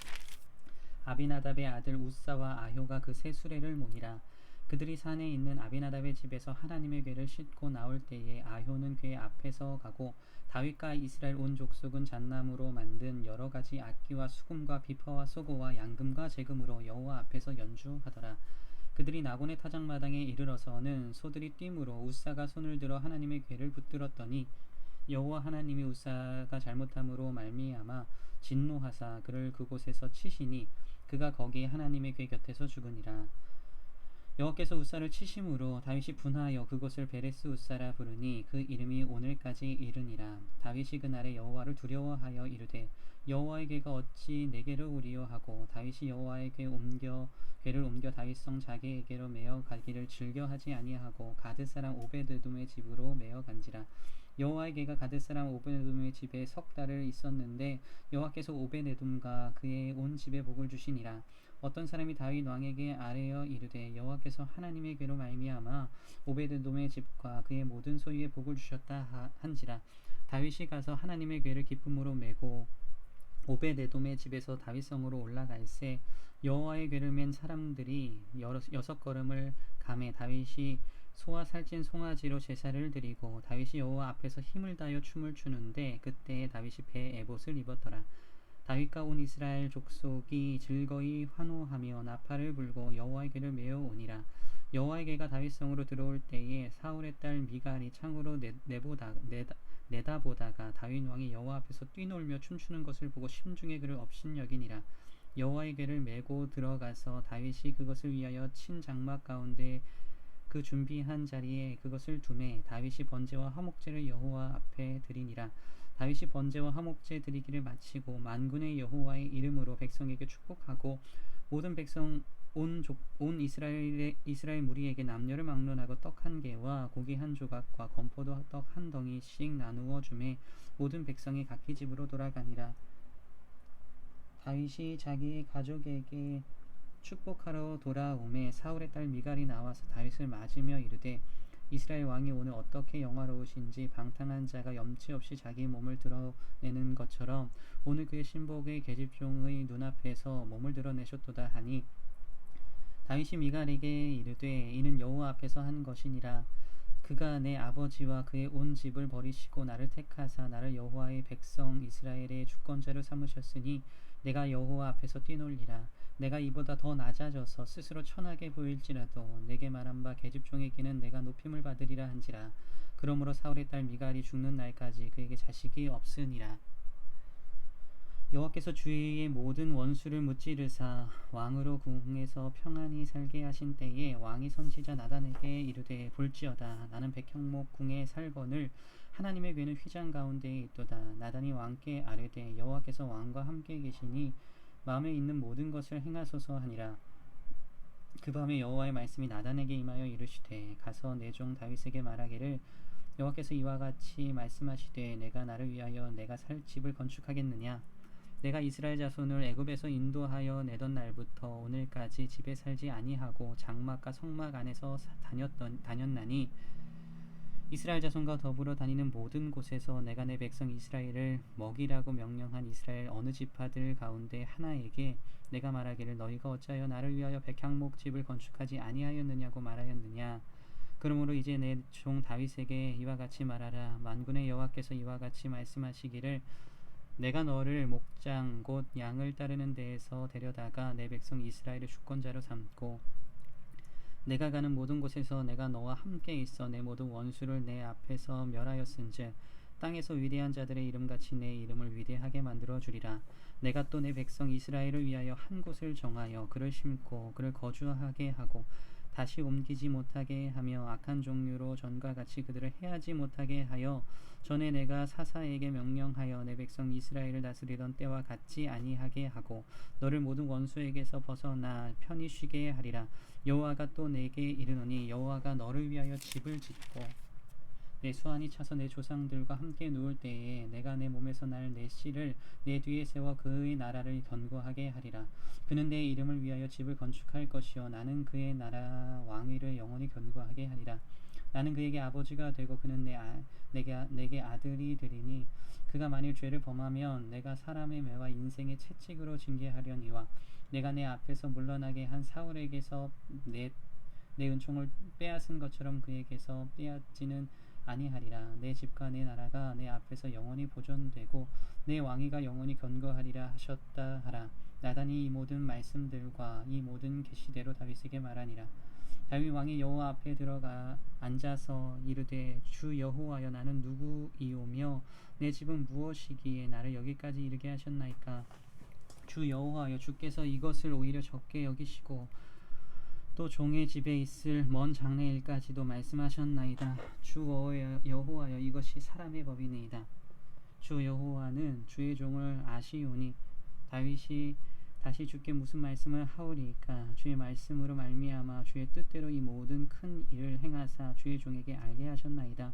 아비나답의 아들 우사와 아효가 그 새 수레를 모니라. 그들이 산에 있는 아비나답의 집에서 하나님의 궤를 싣고 나올 때에 아효는 궤 앞에서 가고 다윗과 이스라엘 온 족속은 잣나무로 만든 여러 가지 악기와 수금과 비퍼와 소고와 양금과 제금으로 여호와 앞에서 연주하더라. 그들이 나곤의 타작마당에 이르러서는 소들이 뛰므로 우사가 손을 들어 하나님의 궤를 붙들었더니 여호와 하나님이 우사가 잘못함으로 말미암아 진노하사 그를 그곳에서 치시니 그가 거기 하나님의 궤 곁에서 죽으니라. 여호와께서 우사를 치심으로 다윗이 분하여 그곳을 베레스 우사라 부르니 그 이름이 오늘까지 이르니라. 다윗이 그날에 여호와를 두려워하여 이르되 여호와의 궤가 어찌 내게로 오리요 하고 다윗이 여호와의 궤를 옮겨 다윗성 자기에게로 메어 가기를 즐겨하지 아니하고 가드 사람 오베드돔의 집으로 메어 간지라. 여호와의 궤가 가드 사람 오베드돔의 집에 석 달을 있었는데 여호와께서 오베드돔과 그의 온 집에 복을 주시니라. 어떤 사람이 다윗 왕에게 아뢰어 이르되 여호와께서 하나님의 궤로 말미암아 오베드돔의 집과 그의 모든 소유에 복을 주셨다 한지라. 다윗이 가서 하나님의 궤를 기쁨으로 메고 오베데돔의 집에서 다윗성으로 올라갈새 여호와의 궤를 맨 사람들이 여섯 걸음을 가매 다윗이 소와 살찐 송아지로 제사를 드리고 다윗이 여호와 앞에서 힘을 다하여 춤을 추는데 그때에 다윗이 배에 에봇을 입었더라. 다윗과 온 이스라엘 족속이 즐거이 환호하며 나팔을 불고 여호와의 궤를 메어 오니라. 여호와의 궤가 다윗성으로 들어올 때에 사울의 딸 미갈이 창으로 내다보다가 다윗 왕이 여호와 앞에서 뛰놀며 춤추는 것을 보고 심중에 그를 업신여기니라. 여호와의 궤를 메고 들어가서 다윗이 그것을 위하여 친 장막 가운데 그 준비한 자리에 그것을 두매 다윗이 번제와 화목제를 여호와 앞에 드리니라. 다윗이 번제와 화목제 드리기를 마치고 만군의 여호와의 이름으로 백성에게 축복하고 모든 백성 온 이스라엘 무리에게 남녀를 막론하고 떡 한 개와 고기 한 조각과 건포도 떡 한 덩이씩 나누어 주매 모든 백성이 각기 집으로 돌아가니라. 다윗이 자기 가족에게 축복하러 돌아오매 사울의 딸 미갈이 나와서 다윗을 맞으며 이르되 이스라엘 왕이 오늘 어떻게 영화로우신지 방탕한 자가 염치 없이 자기 몸을 드러내는 것처럼 오늘 그의 신복의 계집종의 눈앞에서 몸을 드러내셨도다 하니 다윗이 미갈에게 이르되 이는 여호와 앞에서 한 것이니라. 그가 내 아버지와 그의 온 집을 버리시고 나를 택하사 나를 여호와의 백성 이스라엘의 주권자로 삼으셨으니 내가 여호와 앞에서 뛰놀리라. 내가 이보다 더 낮아져서 스스로 천하게 보일지라도 내게 말한 바 계집종에게는 내가 높임을 받으리라 한지라. 그러므로 사울의 딸 미갈이 죽는 날까지 그에게 자식이 없으니라. 여호와께서 주의 모든 원수를 무찌르사 왕으로 궁에서 평안히 살게 하신 때에 왕이 선지자 나단에게 이르되 볼지어다 나는 백향목 궁에 살거늘 하나님의 궤는 휘장 가운데에 있도다. 나단이 왕께 아뢰되 여호와께서 왕과 함께 계시니 마음에 있는 모든 것을 행하소서 하니라. 그 밤에 여호와의 말씀이 나단에게 임하여 이르시되 가서 내 종 다윗에게 말하기를 여호와께서 이와 같이 말씀하시되 내가 나를 위하여 내가 살 집을 건축하겠느냐. 내가 이스라엘 자손을 애굽에서 인도하여 내던 날부터 오늘까지 집에 살지 아니하고 장막과 성막 안에서 다녔나니 이스라엘 자손과 더불어 다니는 모든 곳에서 내가 내 백성 이스라엘을 먹이라고 명령한 이스라엘 어느 지파들 가운데 하나에게 내가 말하기를 너희가 어찌하여 나를 위하여 백향목 집을 건축하지 아니하였느냐고 말하였느냐. 그러므로 이제 내 종 다윗에게 이와 같이 말하라. 만군의 여호와께서 이와 같이 말씀하시기를 내가 너를 목장 곧 양을 따르는 데에서 데려다가 내 백성 이스라엘의 주권자로 삼고 내가 가는 모든 곳에서 내가 너와 함께 있어 내 모든 원수를 내 앞에서 멸하였은즉 땅에서 위대한 자들의 이름같이 내 이름을 위대하게 만들어 주리라. 내가 또 내 백성 이스라엘을 위하여 한 곳을 정하여 그를 심고 그를 거주하게 하고 다시 옮기지 못하게 하며 악한 종류로 전과 같이 그들을 해하지 못하게 하여 전에 내가 사사에게 명령하여 내 백성 이스라엘을 다스리던 때와 같지 아니하게 하고 너를 모든 원수에게서 벗어나 편히 쉬게 하리라. 여호와가 또 내게 이르노니 여호와가 너를 위하여 집을 짓고 내 수완이 차서 내 조상들과 함께 누울 때에 내가 내 몸에서 날 내 씨를 내 뒤에 세워 그의 나라를 견고하게 하리라. 그는 내 이름을 위하여 집을 건축할 것이요 나는 그의 나라 왕위를 영원히 견고하게 하리라. 나는 그에게 아버지가 되고 그는 내게 아들이 되리니 그가 만일 죄를 범하면 내가 사람의 매와 인생의 채찍으로 징계하려니와 내가 내 앞에서 물러나게 한 사울에게서 내 은총을 빼앗은 것처럼 그에게서 빼앗지는 아니하리라. 내 집과 내 나라가 내 앞에서 영원히 보존되고 내 왕위가 영원히 견고하리라 하셨다 하라. 나단이 이 모든 말씀들과 이 모든 계시대로 다윗에게 말하니라. 다윗 왕이 여호와 앞에 들어가 앉아서 이르되 주 여호와여 나는 누구이오며 내 집은 무엇이기에 나를 여기까지 이르게 하셨나이까. 주 여호와여 주께서 이것을 오히려 적게 여기시고 또 종의 집에 있을 먼 장래일까지도 말씀하셨나이다. 주 여호와여, 이것이 사람의 법이니이다. 주 여호와는 주의 종을 아시오니 다윗이 다시 주께 무슨 말씀을 하오리이까. 주의 말씀으로 말미암아 주의 뜻대로 이 모든 큰 일을 행하사 주의 종에게 알게 하셨나이다.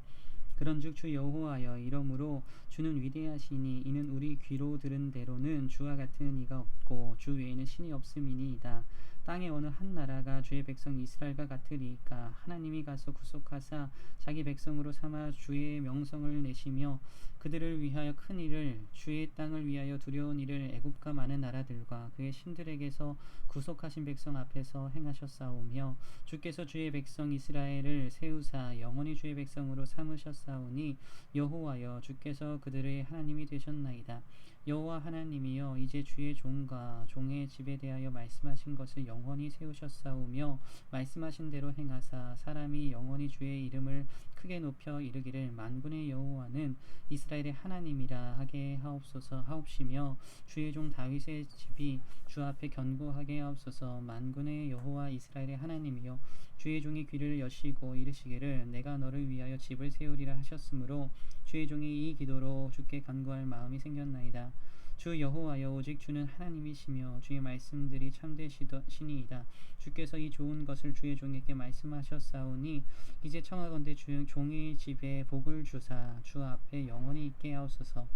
그런즉 주 여호와여, 이러므로 주는 위대하시니 이는 우리 귀로 들은 대로는 주와 같은 이가 없고 주 외에는 신이 없음이니이다. 땅의 어느 한 나라가 주의 백성 이스라엘과 같으리이까. 하나님이 가서 구속하사 자기 백성으로 삼아 주의 명성을 내시며 그들을 위하여 큰 일을, 주의 땅을 위하여 두려운 일을 애굽과 많은 나라들과 그의 신들에게서 구속하신 백성 앞에서 행하셨사오며, 주께서 주의 백성 이스라엘을 세우사 영원히 주의 백성으로 삼으셨사오니 여호와여, 주께서 그들의 하나님이 되셨나이다. 여호와 하나님이여, 이제 주의 종과 종의 집에 대하여 말씀하신 것을 영원히 세우셨사오며 말씀하신 대로 행하사 사람이 영원히 주의 이름을 크게 높여 이르기를 만군의 여호와는 이스라엘의 하나님이라 하게 하옵시며, 주의 종 다윗의 집이 주 앞에 견고하게 하옵소서. 만군의 여호와 이스라엘의 하나님이여, 주의 종이 귀를 여시고 이르시기를 내가 너를 위하여 집을 세우리라 하셨으므로 주의 종이 이 기도로 주께 간구할 마음이 생겼나이다. 주 여호와여, 오직 주는 하나님이시며 주의 말씀들이 참되시니이다. 주께서 이 좋은 것을 주의 종에게 말씀하셨사오니 이제 청하건대 종의 집에 복을 주사 주 앞에 영원히 있게 하옵소서.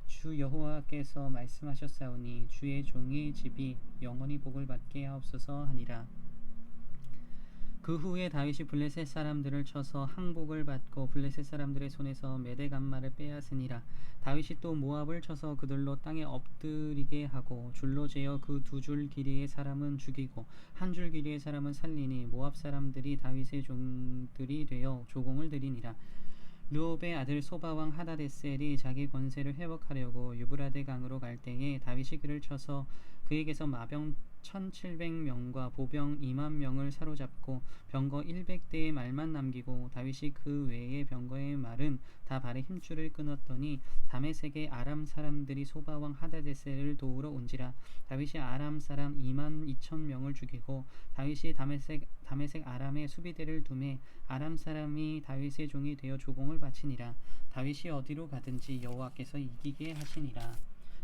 주 여호와께서 말씀하셨사오니 주의 종의 집이 영원히 복을 받게 하옵소서 하니라. 그 후에 다윗이 블레셋 사람들을 쳐서 항복을 받고 블레셋 사람들의 손에서 메대간마를 빼앗으니라. 다윗이 또 모압을 쳐서 그들로 땅에 엎드리게 하고 줄로 재어 그 두 줄 길이의 사람은 죽이고 한 줄 길이의 사람은 살리니 모압 사람들이 다윗의 종들이 되어 조공을 드리니라. 르홉의 아들 소바왕 하다데셀이 자기 권세를 회복하려고 유브라데 강으로 갈 때에 다윗이 그를 쳐서 그에게서 마병 1700명과 보병 20000명을 사로잡고 병거 100대의 말만 남기고 다윗이 그 외의 병거의 말은 다 발에 힘줄을 끊었더니 다메섹의 아람 사람들이 소바왕 하다데셀을 도우러 온지라. 다윗이 아람 사람 22000명을 죽이고 다윗이 다메섹 아람의 수비대를 두매 아람 사람이 다윗의 종이 되어 조공을 바치니라. 다윗이 어디로 가든지 여호와께서 이기게 하시니라.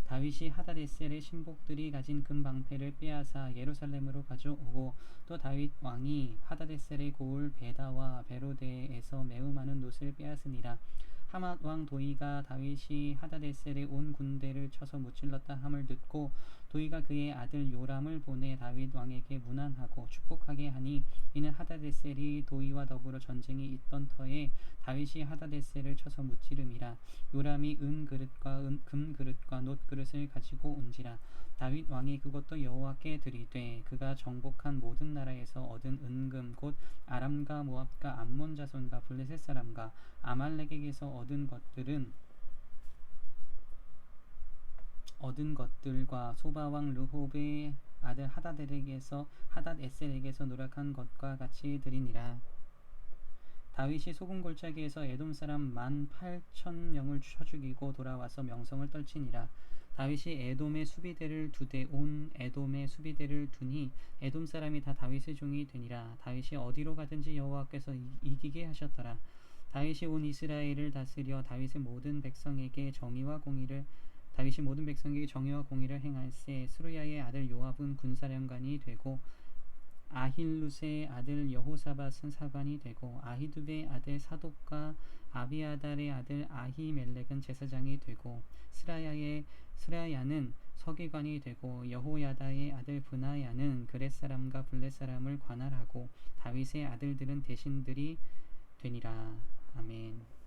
다윗이 하다데셀의 신복들이 가진 금 방패를 빼앗아 예루살렘으로 가져오고 또 다윗 왕이 하다데셀의 고을 베다와 베로데에서 매우 많은 놋을 빼앗으니라. 하맛 왕 도이가 다윗이 하다데셀의 온 군대를 쳐서 무찔렀다 함을 듣고 도이가 그의 아들 요람을 보내 다윗 왕에게 문안하고 축복하게 하니, 이는 하다데셀이 도이와 더불어 전쟁이 있던 터에 다윗이 하다데셀을 쳐서 무찌름이라. 요람이 은 그릇과 금 그릇과 놋 그릇을 가지고 온지라. 다윗 왕이 그것도 여호와께 드리되 그가 정복한 모든 나라에서 얻은 은금 곧 아람과 모압과 암몬 자손과 블레셋 사람과 아말렉에게서 얻은 것들과 소바왕 르홉의 아들 하닷에셀에게서 노력한 것과 같이 드리니라. 다윗이 소금 골짜기에서 에돔 사람 18,000명을 쳐 죽이고 돌아와서 명성을 떨치니라. 다윗이 에돔의 수비대를 두되 온 에돔의 수비대를 두니 에돔 사람이 다 다윗의 종이 되니라. 다윗이 어디로 가든지 여호와께서 이기게 하셨더라. 다윗이 온 이스라엘을 다스려 다윗이 모든 백성에게 정의와 공의를 행할세. 스루야의 아들 요압은 군사령관이 되고 아힐룻의 아들 여호사밧은 사관이 되고 아히두베의 아들 사독과 아비아달의 아들 아히멜렉은 제사장이 되고 스라야는 서기관이 되고 여호야다의 아들 브나야는 그렛 사람과 블렛 사람을 관할하고 다윗의 아들들은 대신들이 되니라. 아멘.